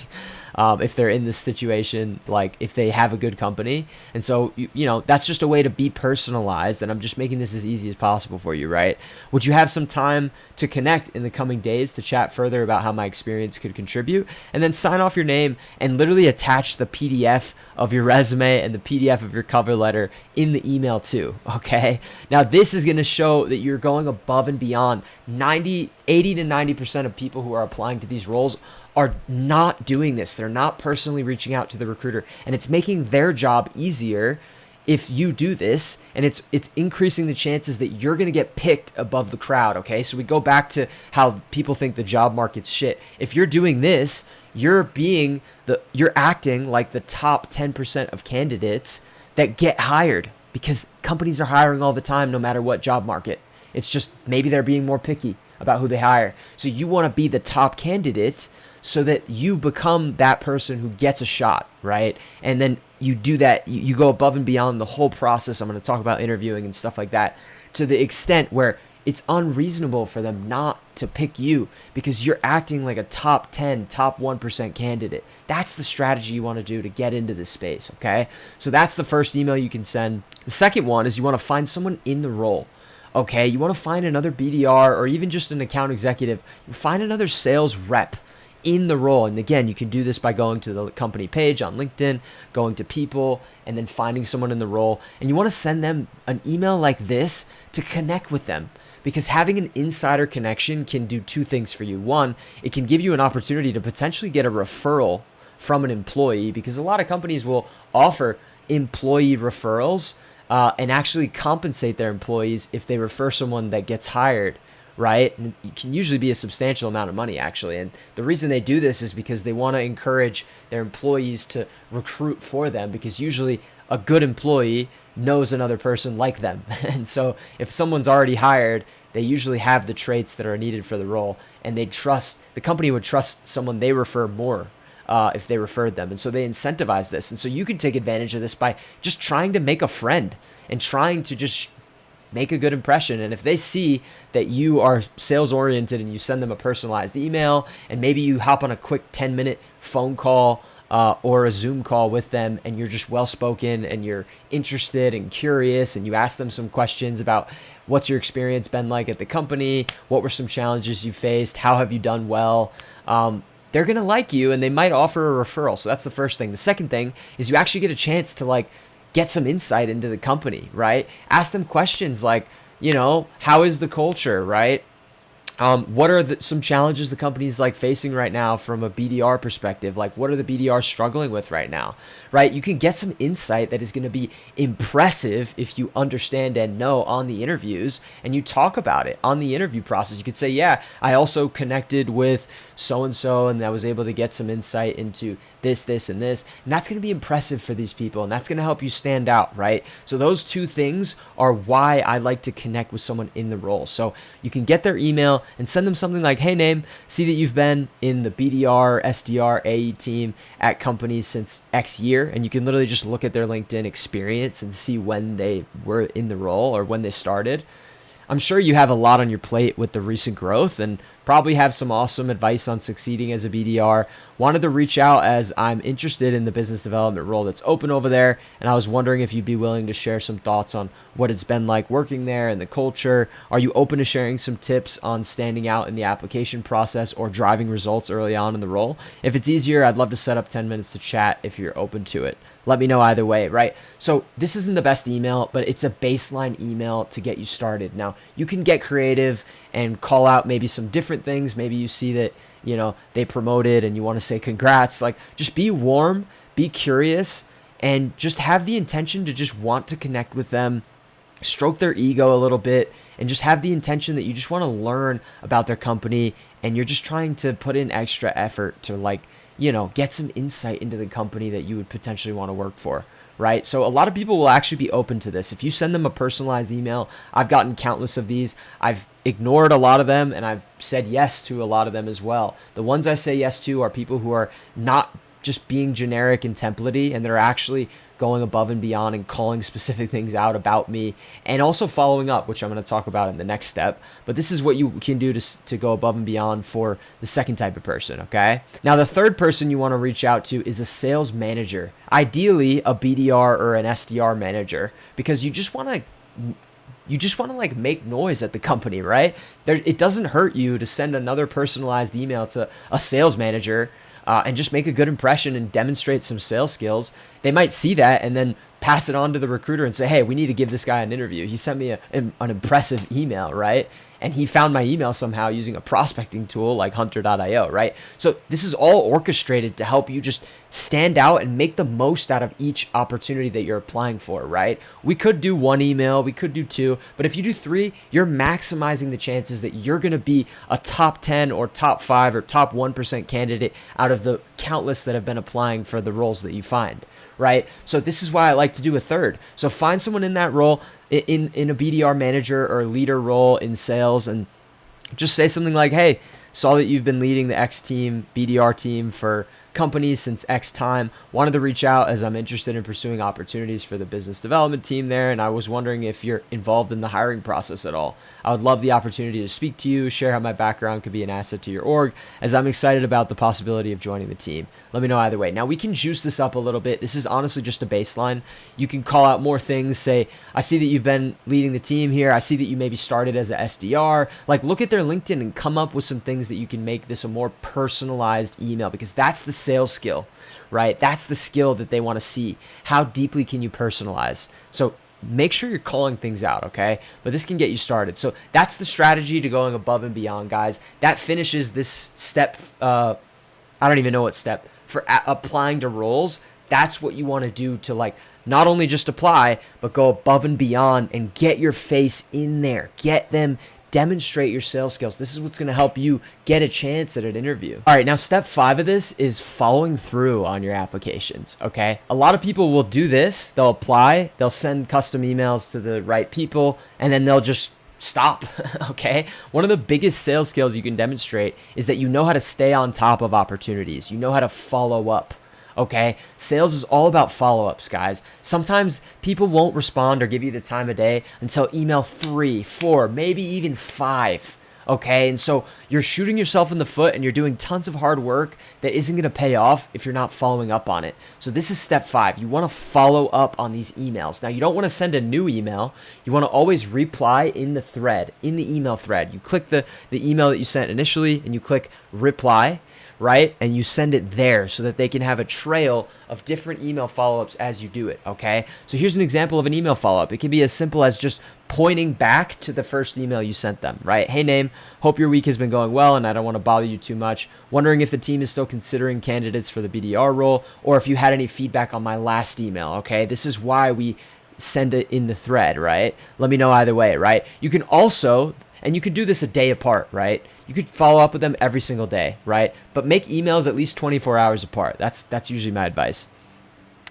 if they're in this situation, like if they have a good company. And so, you know, that's just a way to be personalized, and I'm just making this as easy as possible for you, right? Would you have some time to connect in the coming days to chat further about how my experience could contribute? And then sign off your name and literally attach the PDF of your resume and the PDF of your cover letter in the email too, okay? Now, this is going to show that you're going above and beyond. 80 to 90% of people who are applying to these roles are not doing this. They're not personally reaching out to the recruiter, and it's making their job easier if you do this, and it's increasing the chances that you're going to get picked above the crowd, okay? So we go back to how people think the job market's shit. If you're doing this, you're acting like the top 10% of candidates that get hired, because companies are hiring all the time no matter what job market. It's just maybe they're being more picky about who they hire. So you want to be the top candidate so that you become that person who gets a shot, right? And then you do that, you go above and beyond the whole process. I'm going to talk about interviewing and stuff like that, to the extent where it's unreasonable for them not to pick you, because you're acting like a top 10, top 1% candidate. That's the strategy you want to do to get into this space, okay? So that's the first email you can send. The second one is you want to find someone in the role, okay? You want to find another BDR or even just an account executive. Find another sales rep in the role. And again, you can do this by going to the company page on LinkedIn, going to people, and then finding someone in the role. And you want to send them an email like this to connect with them, because having an insider connection can do 2 things for you. One, it can give you an opportunity to potentially get a referral from an employee, because a lot of companies will offer employee referrals and actually compensate their employees if they refer someone that gets hired, right? And it can usually be a substantial amount of money, actually. And the reason they do this is because they want to encourage their employees to recruit for them, because usually a good employee knows another person like them. And so if someone's already hired, they usually have the traits that are needed for the role, and the company would trust someone they refer more if they referred them. And so they incentivize this. And so you can take advantage of this by just trying to make a friend and trying to just make a good impression. And if they see that you are sales oriented and you send them a personalized email, and maybe you hop on a quick 10-minute phone call or a Zoom call with them, and you're just well-spoken and you're interested and curious, and you ask them some questions about what's your experience been like at the company, what were some challenges you faced, how have you done well, they're going to like you and they might offer a referral. So that's the first thing. The second thing is you actually get a chance to like get some insight into the company, right? Ask them questions like, how is the culture, right? What are some challenges the company's like facing right now from a BDR perspective? Like, what are the BDRs struggling with right now, right? You can get some insight that is going to be impressive if you understand and know on the interviews, and you talk about it on the interview process. You could say, yeah, I also connected with so-and-so, and I was able to get some insight into this, and this. And that's going to be impressive for these people, and that's going to help you stand out, right? So those two things are why I like to connect with someone in the role. So you can get their email and send them something like, hey, name, see that you've been in the BDR, SDR, AE team at companies since X year. And you can literally just look at their LinkedIn experience and see when they were in the role or when they started. I'm sure you have a lot on your plate with the recent growth and probably have some awesome advice on succeeding as a BDR. Wanted to reach out as I'm interested in the business development role that's open over there, and I was wondering if you'd be willing to share some thoughts on what it's been like working there and the culture. Are you open to sharing some tips on standing out in the application process or driving results early on in the role? If it's easier, I'd love to set up 10 minutes to chat if you're open to it. Let me know either way, right? So this isn't the best email, but it's a baseline email to get you started. Now, you can get creative and call out maybe some different things. Maybe you see that, they promoted and you want to say congrats. Like, just be warm, be curious, and just have the intention to just want to connect with them, stroke their ego a little bit, and just have the intention that you just want to learn about their company, and you're just trying to put in extra effort to get some insight into the company that you would potentially want to work for, right? So a lot of people will actually be open to this. If you send them a personalized email, I've gotten countless of these. I've ignored a lot of them, and I've said yes to a lot of them as well. The ones I say yes to are people who are not just being generic and template-y, and they're actually going above and beyond and calling specific things out about me, and also following up, which I'm going to talk about in the next step. But this is what you can do to go above and beyond for the second type of person, okay? Now, the third person you want to reach out to is a sales manager, ideally a BDR or an SDR manager, because you just want to like make noise at the company, right? It doesn't hurt you to send another personalized email to a sales manager and just make a good impression and demonstrate some sales skills. They might see that and then pass it on to the recruiter and say, hey, we need to give this guy an interview. He sent me an impressive email, right? And he found my email somehow using a prospecting tool like hunter.io, right? So this is all orchestrated to help you just stand out and make the most out of each opportunity that you're applying for, right? We could do one email, we could do two, but if you do three, you're maximizing the chances that you're going to be a top 10 or top 5 or top 1% candidate out of the countless that have been applying for the roles that you find, right? So this is why I like to do a third. So find someone in that role, in a BDR manager or leader role in sales, and just say something like, hey, saw that you've been leading the X team, BDR team for companies since X time. Wanted to reach out as I'm interested in pursuing opportunities for the business development team there, and I was wondering if you're involved in the hiring process at all. I would love the opportunity to speak to you, share how my background could be an asset to your org, as I'm excited about the possibility of joining the team. Let me know either way. Now, we can juice this up a little bit. This is honestly just a baseline. You can call out more things. Say, I see that you've been leading the team here. I see that you maybe started as a SDR. Like, look at their LinkedIn and come up with some things that you can make this a more personalized email, because that's the sales skill, right? That's the skill that they want to see. How deeply can you personalize? So make sure you're calling things out, okay? But this can get you started. So that's the strategy to going above and beyond, guys. That finishes this step. I don't even know what step for applying to roles. That's what you want to do to not only just apply, but go above and beyond and get your face in there. Get them. Demonstrate your sales skills. This is what's going to help you get a chance at an interview. All right, now step 5 of this is following through on your applications, okay? A lot of people will do this. They'll apply, they'll send custom emails to the right people, and then they'll just stop. Okay. One of the biggest sales skills you can demonstrate is that you know how to stay on top of opportunities. You know how to follow up. Okay. Sales is all about follow-ups, guys. Sometimes people won't respond or give you the time of day until email 3, 4, maybe even 5. Okay. And so you're shooting yourself in the foot and you're doing tons of hard work that isn't going to pay off if you're not following up on it. So this is step 5. You want to follow up on these emails. Now, you don't want to send a new email. You want to always reply in the thread, in the email thread. You click the email that you sent initially and you click reply, right? And you send it there so that they can have a trail of different email follow-ups as you do it, okay? So here's an example of an email follow-up. It can be as simple as just pointing back to the first email you sent them, right? Hey, name, hope your week has been going well and I don't want to bother you too much. Wondering if the team is still considering candidates for the BDR role or if you had any feedback on my last email, okay? This is why we send it in the thread, right? Let me know either way, right? You can also, and you can do this a day apart, right? You could follow up with them every single day, right? But make emails at least 24 hours apart. That's usually my advice.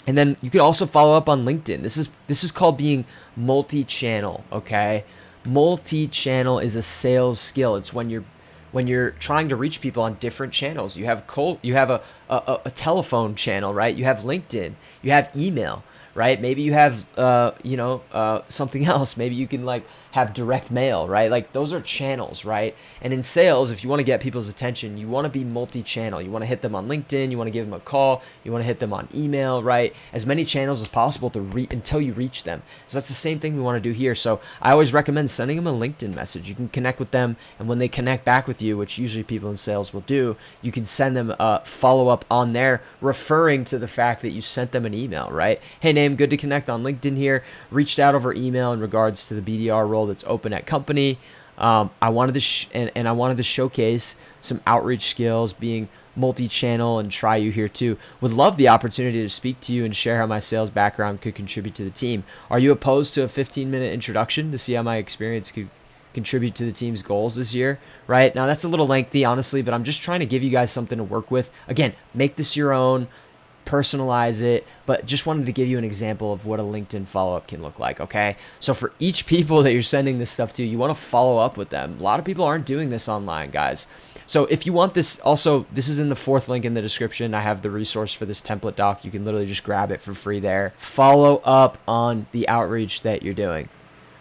And then you could also follow up on LinkedIn. This is called being multi-channel, okay? Multi-channel is a sales skill. It's when you're trying to reach people on different channels. You have a telephone channel, right? You have LinkedIn, you have email, right? Maybe you have something else. Maybe you can like have direct mail, right? Like those are channels, right? And in sales, if you want to get people's attention, you want to be multi-channel. You want to hit them on LinkedIn, you want to give them a call, you want to hit them on email, right? As many channels as possible until you reach them. So that's the same thing we want to do here. So I always recommend sending them a LinkedIn message. You can connect with them, and when they connect back with you, which usually people in sales will do, you can send them a follow-up on there referring to the fact that you sent them an email, right? Hey, name, good to connect on LinkedIn here. Reached out over email in regards to the BDR role that's open at company. I wanted to I wanted to showcase some outreach skills, being multi-channel, and try you here too. Would love the opportunity to speak to you and share how my sales background could contribute to the team. Are you opposed to a 15-minute introduction to see how my experience could contribute to the team's goals this year? Right now, that's a little lengthy, honestly, but I'm just trying to give you guys something to work with. Again, make this your own. Personalize it, but just wanted to give you an example of what a LinkedIn follow-up can look like, okay? So for each people that you're sending this stuff to, you want to follow up with them. A lot of people aren't doing this online, guys. So if you want this, also, this is in the 4th link in the description. I have the resource for this template doc. You can literally just grab it for free there. Follow up on the outreach that you're doing.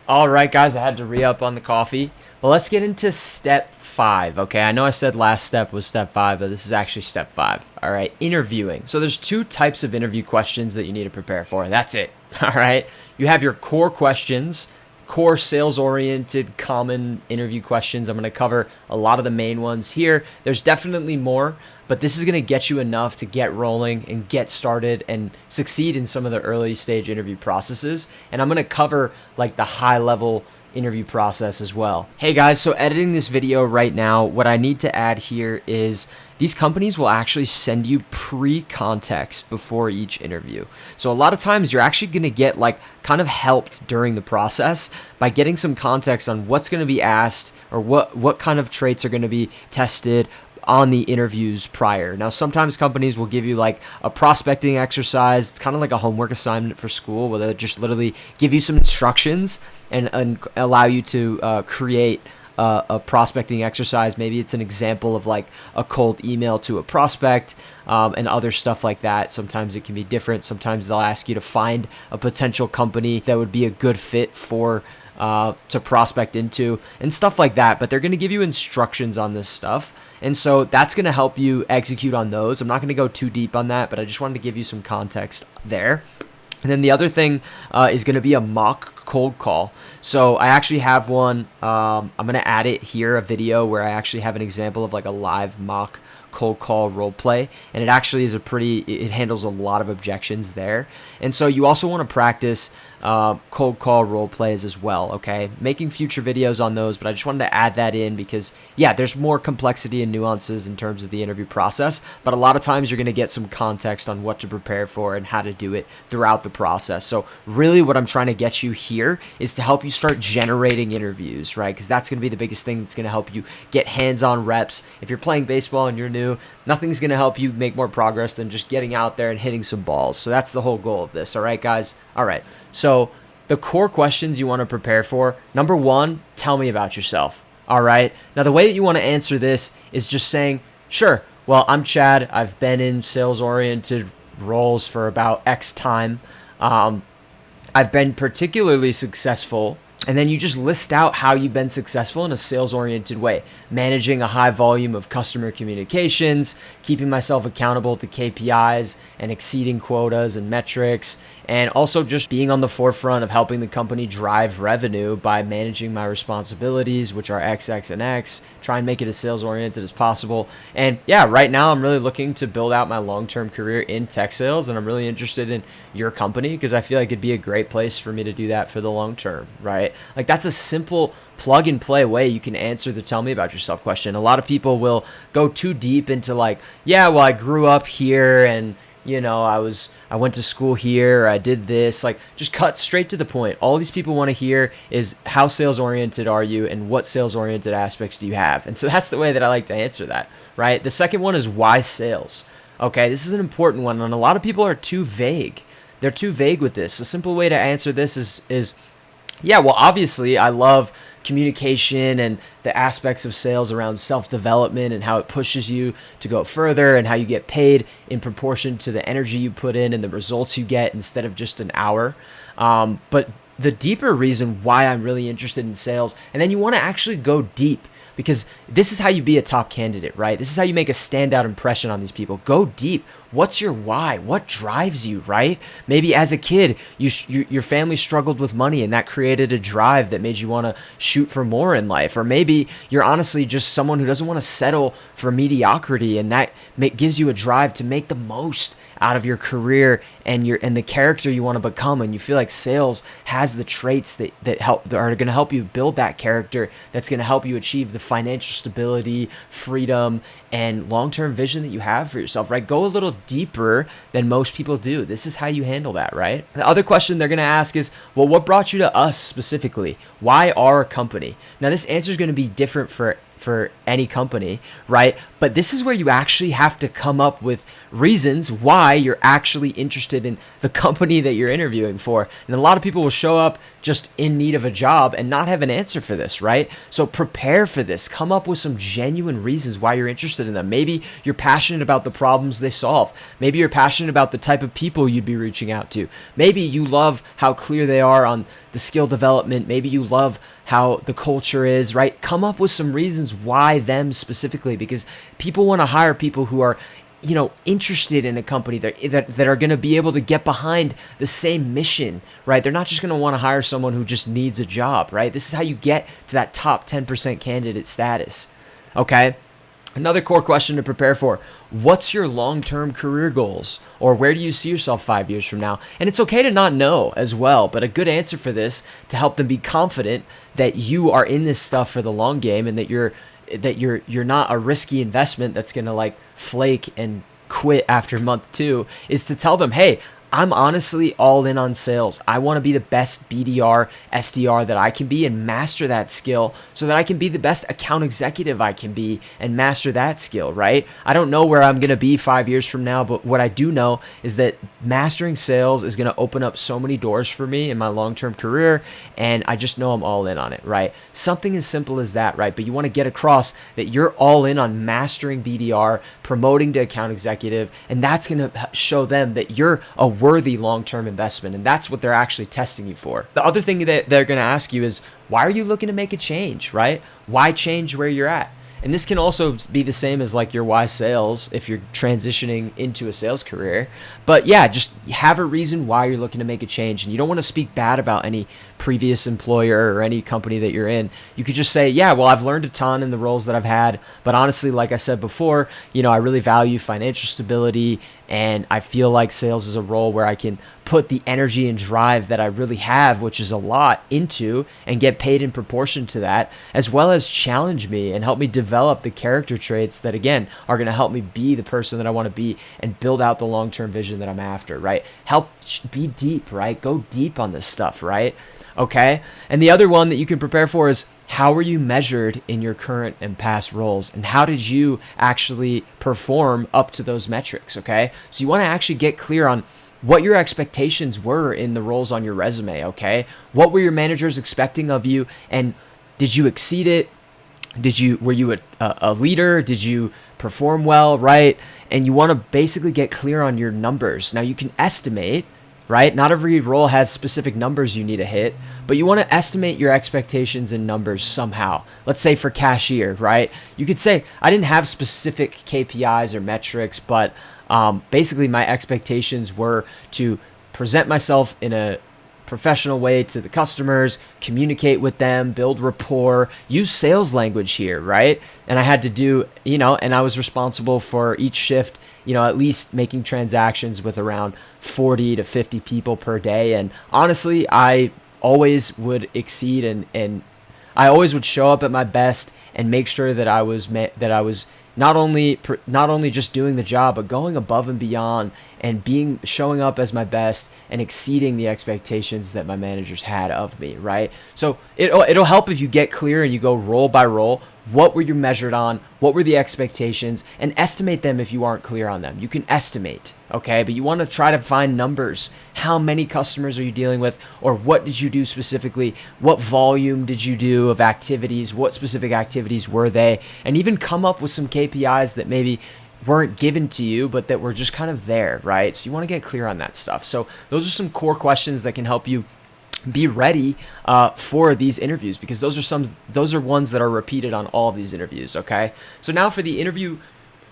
All right, guys, I had to re-up on the coffee, but let's get into step 5, okay? I know I said last step was step 5, but this is actually step 5, all right? Interviewing. So there's 2 types of interview questions that you need to prepare for. That's it, all right? You have your core questions, core sales-oriented common interview questions. I'm going to cover a lot of the main ones here. There's definitely more, but this is going to get you enough to get rolling and get started and succeed in some of the early stage interview processes. And I'm going to cover like the high level interview process as well. Hey guys, so editing this video right now, what I need to add here is these companies will actually send you pre-context before each interview. So a lot of times you're actually going to get like kind of helped during the process by getting some context on what's going to be asked or what kind of traits are going to be tested on the interviews prior. Now, sometimes companies will give you like a prospecting exercise. It's kind of like a homework assignment for school where they just literally give you some instructions and allow you to create a prospecting exercise. Maybe it's an example of like a cold email to a prospect and other stuff like that. Sometimes it can be different. Sometimes they'll ask you to find a potential company that would be a good fit for to prospect into and stuff like that. But they're going to give you instructions on this stuff. And so that's going to help you execute on those. I'm not going to go too deep on that, but I just wanted to give you some context there. And then the other thing is going to be a mock cold call. So I actually have one. I'm going to add it here, a video where I actually have an example of like a live mock cold call role play, and it actually is it handles a lot of objections there. And so you also want to practice cold call role plays as well, okay? Making future videos on those, but I just wanted to add that in because, yeah, there's more complexity and nuances in terms of the interview process, but a lot of times you're going to get some context on what to prepare for and how to do it throughout the process. So really what I'm trying to get you here is to help you start generating interviews, right? Because that's going to be the biggest thing that's going to help you get hands-on reps. If you're playing baseball and you're new, nothing's going to help you make more progress than just getting out there and hitting some balls. So that's the whole goal of this, all right, guys? All right, so the core questions you want to prepare for. Number one, tell me about yourself. All right. Now, the way that you want to answer this is just saying, sure, well, I'm Chad. I've been in sales oriented roles for about X time. I've been particularly successful. And then you just list out how you've been successful in a sales-oriented way, managing a high volume of customer communications, keeping myself accountable to KPIs and exceeding quotas and metrics, and also just being on the forefront of helping the company drive revenue by managing my responsibilities, which are X, X, and X, try and make it as sales-oriented as possible. And yeah, right now I'm really looking to build out my long-term career in tech sales, and I'm really interested in your company because I feel like it'd be a great place for me to do that for the long term, right? Like that's a simple plug and play way you can answer the tell me about yourself question. A lot of people will go too deep into like, yeah, well, I grew up here and I went to school here, or I did this. Like just cut straight to the point. All these people want to hear is how sales oriented are you and what sales oriented aspects do you have? And so that's the way that I like to answer that, right? The second one is why sales. Okay, this is an important one, and a lot of people are too vague. They're too vague with this. A simple way to answer this is yeah, well, obviously, I love communication and the aspects of sales around self-development and how it pushes you to go further and how you get paid in proportion to the energy you put in and the results you get instead of just an hour. But the deeper reason why I'm really interested in sales, and then you want to actually go deep, because this is how you be a top candidate, right? This is how you make a standout impression on these people. Go deep. What's your why? What drives you, right? Maybe as a kid, your family struggled with money and that created a drive that made you want to shoot for more in life. Or maybe you're honestly just someone who doesn't want to settle for mediocrity, and that gives you a drive to make the most out of your career and the character you want to become. And you feel like sales has the traits that are going to help you build that character, that's going to help you achieve the financial stability, freedom, and long-term vision that you have for yourself, right? Go a little deeper than most people do. This is how you handle that, right? The other question they're going to ask is, well, what brought you to us specifically? Why our company? Now, this answer is going to be different for any company, right? But this is where you actually have to come up with reasons why you're actually interested in the company that you're interviewing for. And a lot of people will show up just in need of a job and not have an answer for this, right? So prepare for this. Come up with some genuine reasons why you're interested in them. Maybe you're passionate about the problems they solve. Maybe you're passionate about the type of people you'd be reaching out to. Maybe you love how clear they are on the skill development. Maybe you love how the culture is, right? Come up with some reasons why them specifically, because people want to hire people who are, interested in a company that are going to be able to get behind the same mission, right? They're not just going to want to hire someone who just needs a job, right? This is how you get to that top 10% candidate status, okay? Another core question to prepare for: what's your long-term career goals? Or where do you see yourself 5 years from now? And it's okay to not know as well, but a good answer for this to help them be confident that you are in this stuff for the long game and that you're not a risky investment that's going to like flake and quit after month 2 is to tell them, hey, I'm honestly all in on sales. I want to be the best BDR, SDR that I can be and master that skill so that I can be the best account executive I can be and master that skill, right? I don't know where I'm going to be 5 years from now, but what I do know is that mastering sales is going to open up so many doors for me in my long-term career, and I just know I'm all in on it, right? Something as simple as that, right? But you want to get across that you're all in on mastering BDR, promoting to account executive, and that's going to show them that you're a worthy long-term investment, and that's what they're actually testing you for. The other thing that they're going to ask you is, why are you looking to make a change, right? Why change where you're at? And this can also be the same as like your why sales if you're transitioning into a sales career. But yeah, just have a reason why you're looking to make a change. And you don't want to speak bad about any previous employer or any company that you're in. You could just say, yeah, well, I've learned a ton in the roles that I've had. But honestly, like I said before, I really value financial stability. And I feel like sales is a role where I can put the energy and drive that I really have, which is a lot, into and get paid in proportion to that, as well as challenge me and help me develop the character traits that, again, are going to help me be the person that I want to be and build out the long-term vision that I'm after, right? Help be deep, right? Go deep on this stuff, right? Okay. And the other one that you can prepare for is, how were you measured in your current and past roles? And how did you actually perform up to those metrics? Okay. So you want to actually get clear on what your expectations were in the roles on your resume, okay? What were your managers expecting of you, and did you exceed it? Were you a leader? Did you perform well, right? And you want to basically get clear on your numbers. Now you can estimate, right? Not every role has specific numbers you need to hit, but you want to estimate your expectations in numbers somehow. Let's say for cashier, right? You could say, I didn't have specific KPIs or metrics, but basically my expectations were to present myself in a professional way to the customers, communicate with them, build rapport, use sales language here, right? And I had to do, and I was responsible for each shift, at least making transactions with around 40 to 50 people per day. And honestly, I always would exceed and I always would show up at my best and make sure that I was not only just doing the job, but going above and beyond and showing up as my best and exceeding the expectations that my managers had of me, right? So it'll help if you get clear and you go role by role. What were you measured on? What were the expectations? And estimate them if you aren't clear on them. You can estimate, okay? But you want to try to find numbers. How many customers are you dealing with? Or what did you do specifically? What volume did you do of activities? What specific activities were they? And even come up with some KPIs that maybe weren't given to you, but that were just kind of there, right? So you want to get clear on that stuff. So those are some core questions that can help you be ready for these interviews, because those are ones that are repeated on all of these interviews. Okay, so now for the interview,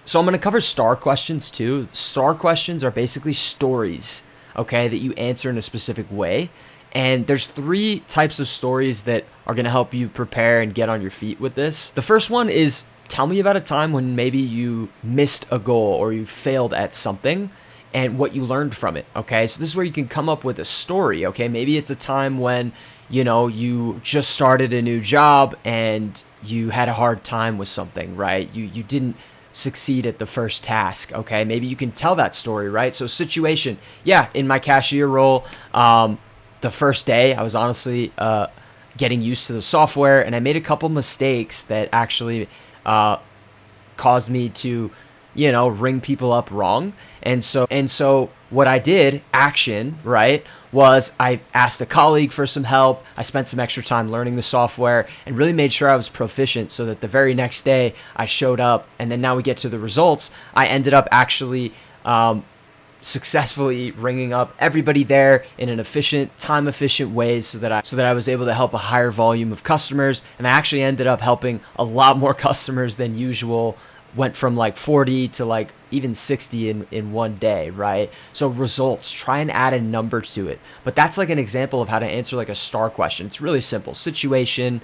so I'm going to cover STAR questions too. STAR questions are basically stories, okay, that you answer in a specific way. And there's 3 types of stories that are going to help you prepare and get on your feet with this. The first one is, tell me about a time when maybe you missed a goal or you failed at something and what you learned from it, okay? So this is where you can come up with a story, okay? Maybe it's a time when, you just started a new job and you had a hard time with something, right? You didn't succeed at the first task, okay? Maybe you can tell that story, right? So situation, yeah, in my cashier role, the first day, I was honestly getting used to the software, and I made a couple mistakes that actually caused me to ring people up wrong. And so what I did, action, right, was I asked a colleague for some help. I spent some extra time learning the software and really made sure I was proficient so that the very next day I showed up. And then now we get to the results. I ended up actually successfully ringing up everybody there in an time efficient way so that I was able to help a higher volume of customers. And I actually ended up helping a lot more customers than usual. Went from like 40 to like even 60 in one day, right? So results, try and add a number to it. But that's like an example of how to answer like a STAR question. It's really simple. Situation,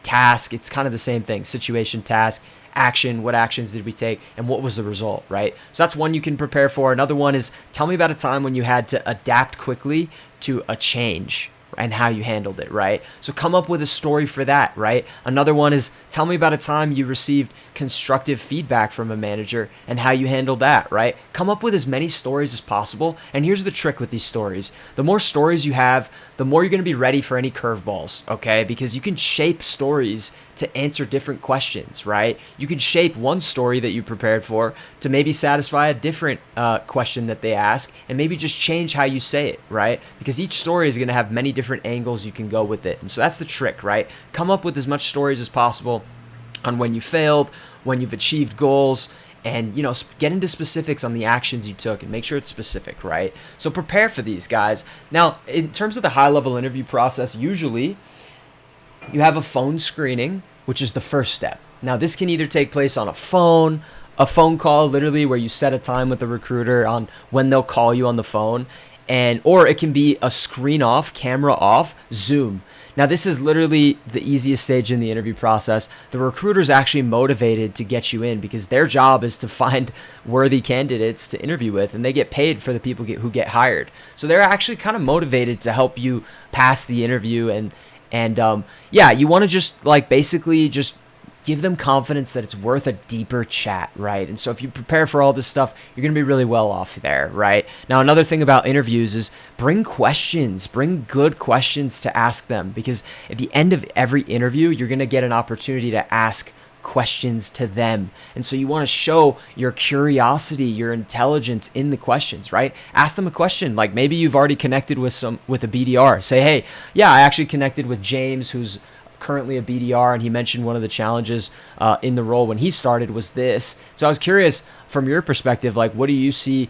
task, it's kind of the same thing. Situation, task, action, what actions did we take, and what was the result, right? So that's one you can prepare for. Another one is, tell me about a time when you had to adapt quickly to a change and how you handled it, right? So come up with a story for that, right? Another one is, tell me about a time you received constructive feedback from a manager and how you handled that, right? Come up with as many stories as possible. And here's the trick with these stories. The more stories you have, the more you're going to be ready for any curveballs, okay? Because you can shape stories to answer different questions, right? You can shape one story that you prepared for to maybe satisfy a different question that they ask, and maybe just change how you say it, right? Because each story is going to have many different angles you can go with it. And so that's the trick, right? Come up with as much stories as possible on when you failed, when you've achieved goals, and get into specifics on the actions you took and make sure it's specific, right? So prepare for these, guys. Now, in terms of the high-level interview process, usually you have a phone screening, which is the first step. Now, this can either take place on a phone call, literally, where you set a time with the recruiter on when they'll call you on the phone, or it can be a screen off, camera off, Zoom. Now, this is literally the easiest stage in the interview process. The recruiter's actually motivated to get you in because their job is to find worthy candidates to interview with, and they get paid for the people who get hired. So they're actually kind of motivated to help you pass the interview, and you want to just basically just give them confidence that it's worth a deeper chat, right? And so if you prepare for all this stuff, you're going to be really well off there, right? Now, another thing about interviews is bring good questions to ask them, because at the end of every interview, you're going to get an opportunity to ask questions to them. And so you want to show your curiosity, your intelligence in the questions, right? Ask them a question. Like maybe you've already connected with a BDR. Say, hey, yeah, I actually connected with James, who's currently a BDR, and he mentioned one of the challenges in the role when he started was this. So I was curious from your perspective, like what do you see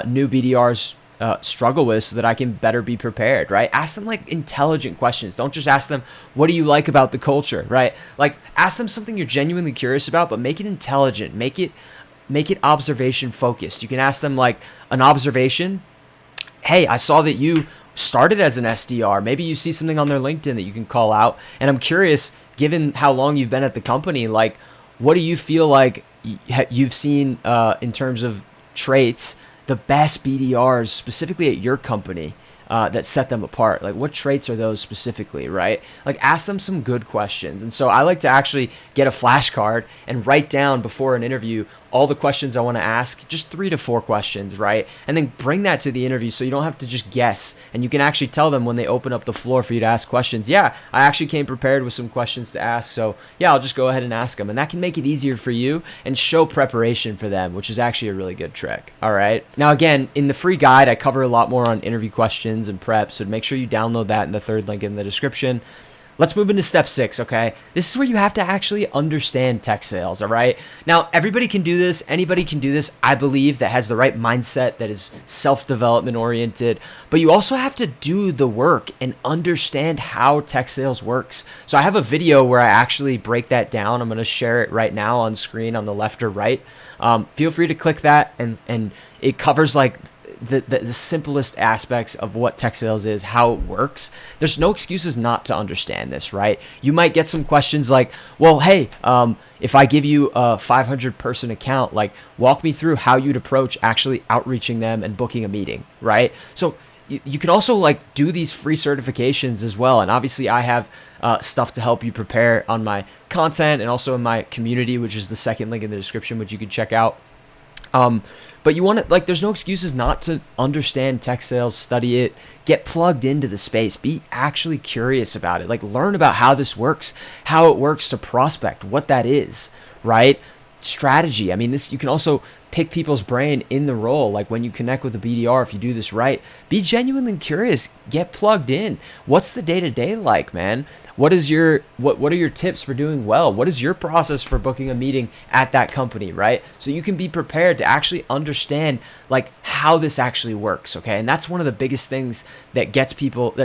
new BDRs struggle with so that I can better be prepared, right? Ask them like intelligent questions. Don't just ask them, what do you like about the culture, right? Like ask them something you're genuinely curious about, but make it intelligent. Make it observation focused. You can ask them like an observation. Hey, I saw that you started as an SDR. Maybe you see something on their LinkedIn that you can call out. And I'm curious, given how long you've been at the company, like what do you feel like you've seen in terms of traits, the best BDRs specifically at your company that set them apart? Like what traits are those specifically, right? Like ask them some good questions. And so I like to actually get a flashcard and write down before an interview all the questions I want to ask, just 3 to 4 questions, right? And then bring that to the interview so you don't have to just guess. And you can actually tell them when they open up the floor for you to ask questions, yeah, I actually came prepared with some questions to ask. So yeah, I'll just go ahead and ask them. And that can make it easier for you and show preparation for them, which is actually a really good trick. All right. Now, again, in the free guide, I cover a lot more on interview questions and prep. So make sure you download that in the third link in the description. Let's move into step 6, okay? This is where you have to actually understand tech sales, all right? Now, everybody can do this. Anybody can do this, I believe, that has the right mindset, that is self-development oriented. But you also have to do the work and understand how tech sales works. So I have a video where I actually break that down. I'm going to share it right now on screen on the left or right. Feel free to click that, and it covers like the simplest aspects of what tech sales is, how it works. There's no excuses not to understand this, right? You might get some questions like, well, hey, if I give you a 500 person account, like walk me through how you'd approach actually outreaching them and booking a meeting, right? So you can also like do these free certifications as well. And obviously I have stuff to help you prepare on my content and also in my community, which is the second link in the description, which you can check out. But you want to, like, there's no excuses not to understand tech sales, study it, get plugged into the space, be actually curious about it, like learn about how this works, how it works to prospect, what that is, right? Strategy. I mean, this, you can also pick people's brain in the role. Like when you connect with a BDR, if you do this right, be genuinely curious, get plugged in. What's the day-to-day like, man? What are your tips for doing well? What is your process for booking a meeting at that company, right? So you can be prepared to actually understand like how this actually works, okay? And that's one of the biggest things that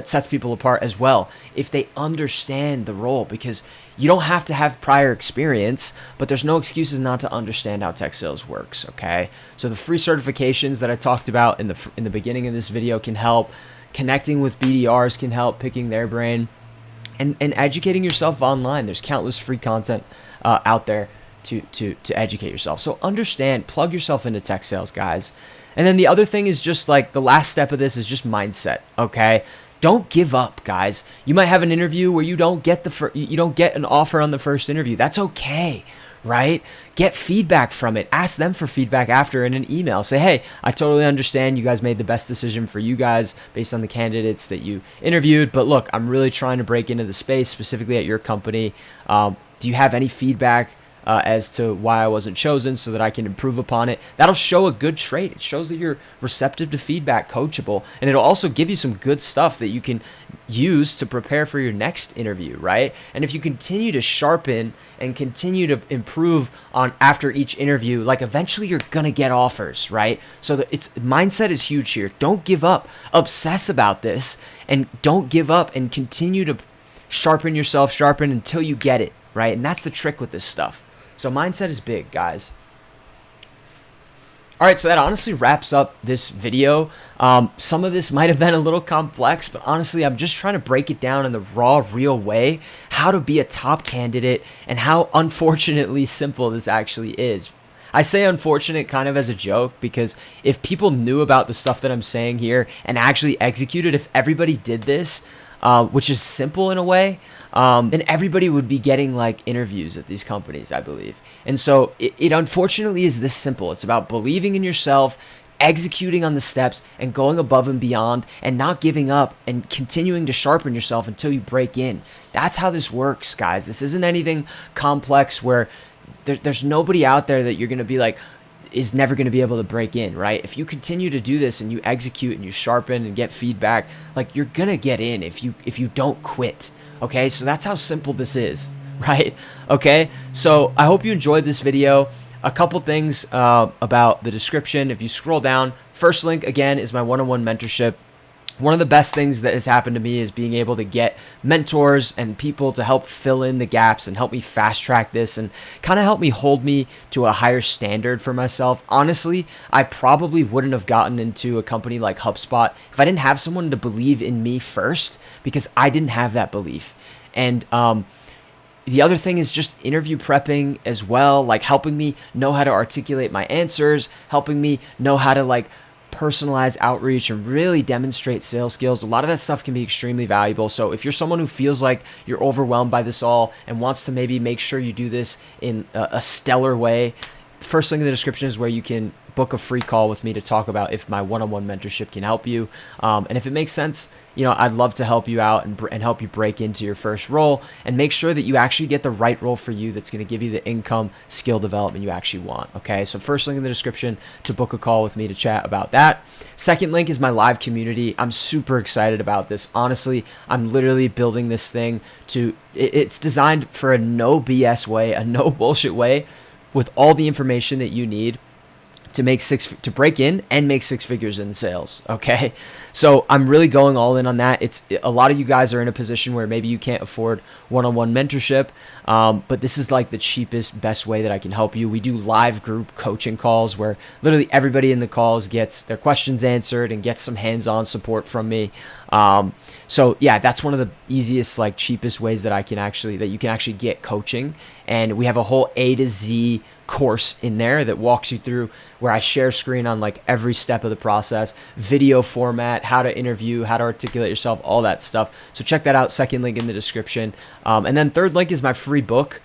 sets people apart as well, if they understand the role, because you don't have to have prior experience, but there's no excuses not to understand how tech sales works, okay? So the free certifications that I talked about in the beginning of this video can help. Connecting with BDRs can help, picking their brain, and educating yourself online. There's countless free content out there to educate yourself. So understand, plug yourself into tech sales, guys. And then the other thing is just like the last step of this is just mindset, okay? Don't give up, guys. You might have an interview where you don't get an offer on the first interview. That's okay, right? Get feedback from it. Ask them for feedback after in an email. Say, hey, I totally understand you guys made the best decision for you guys based on the candidates that you interviewed. But look, I'm really trying to break into the space, specifically at your company. Do you have any feedback as to why I wasn't chosen so that I can improve upon it? That'll show a good trait. It shows that you're receptive to feedback, coachable, and it'll also give you some good stuff that you can use to prepare for your next interview, right? And if you continue to sharpen and continue to improve on after each interview, like eventually you're gonna get offers, right? So mindset is huge here. Don't give up. Obsess about this and don't give up, and continue to sharpen until you get it, right? And that's the trick with this stuff. So mindset is big, guys. All right, so that honestly wraps up this video. Some of this might have been a little complex, but honestly, I'm just trying to break it down in the raw, real way, how to be a top candidate and how unfortunately simple this actually is. I say unfortunate kind of as a joke, because if people knew about the stuff that I'm saying here and actually executed, if everybody did this, which is simple in a way, then everybody would be getting like interviews at these companies, I believe. And so it unfortunately is this simple. It's about believing in yourself, executing on the steps, and going above and beyond, and not giving up, and continuing to sharpen yourself until you break in. That's how this works, guys. This isn't anything complex where there's nobody out there that you're going to be like, is never going to be able to break in, right? If you continue to do this and you execute and you sharpen and get feedback, like, you're going to get in if you don't quit. Okay. So that's how simple this is, right? Okay. So I hope you enjoyed this video. A couple things about the description. If you scroll down, first link again is my one-on-one mentorship. One of the best things that has happened to me is being able to get mentors and people to help fill in the gaps and help me fast track this and kind of help me hold me to a higher standard for myself. Honestly, I probably wouldn't have gotten into a company like HubSpot if I didn't have someone to believe in me first, because I didn't have that belief. And the other thing is just interview prepping as well, like helping me know how to articulate my answers, helping me know how to like personalized outreach and really demonstrate sales skills. A lot of that stuff can be extremely valuable. So if you're someone who feels like you're overwhelmed by this all and wants to maybe make sure you do this in a stellar way, first link in the description is where you can book a free call with me to talk about if my one-on-one mentorship can help you. And if it makes sense, I'd love to help you out and help you break into your first role and make sure that you actually get the right role for you that's going to give you the income skill development you actually want. Okay. So first link in the description to book a call with me to chat about that. Second link is my live community. I'm super excited about this. Honestly, I'm literally building this thing it's designed for a no BS way, a no bullshit way, with all the information that you need to break in and make six figures in sales. Okay. So I'm really going all in on that. It's a lot of you guys are in a position where maybe you can't afford one-on-one mentorship. But this is like the cheapest, best way that I can help you. We do live group coaching calls where literally everybody in the calls gets their questions answered and gets some hands-on support from me. So yeah, that's one of the easiest, like cheapest ways that you can actually get coaching. And we have a whole A to Z course in there that walks you through, where I share screen on like every step of the process, video format, how to interview, how to articulate yourself, all that stuff. So check that out. Second link in the description. And then third link is my free book.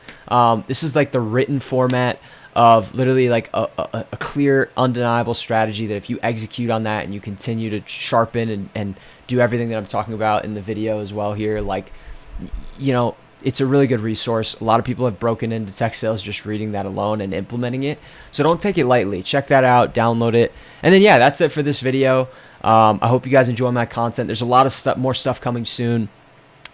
This is like the written format of literally like a clear, undeniable strategy that if you execute on that and you continue to sharpen and do everything that I'm talking about in the video as well here, like, it's a really good resource. A lot of people have broken into tech sales just reading that alone and implementing it. So don't take it lightly. Check that out, download it. And then, yeah, that's it for this video. I hope you guys enjoy my content. There's a lot of more stuff coming soon.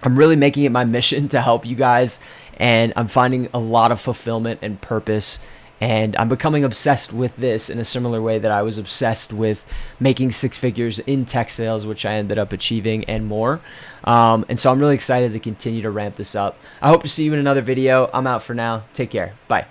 I'm really making it my mission to help you guys, and I'm finding a lot of fulfillment and purpose. And I'm becoming obsessed with this in a similar way that I was obsessed with making six figures in tech sales, which I ended up achieving and more. And so I'm really excited to continue to ramp this up. I hope to see you in another video. I'm out for now. Take care. Bye.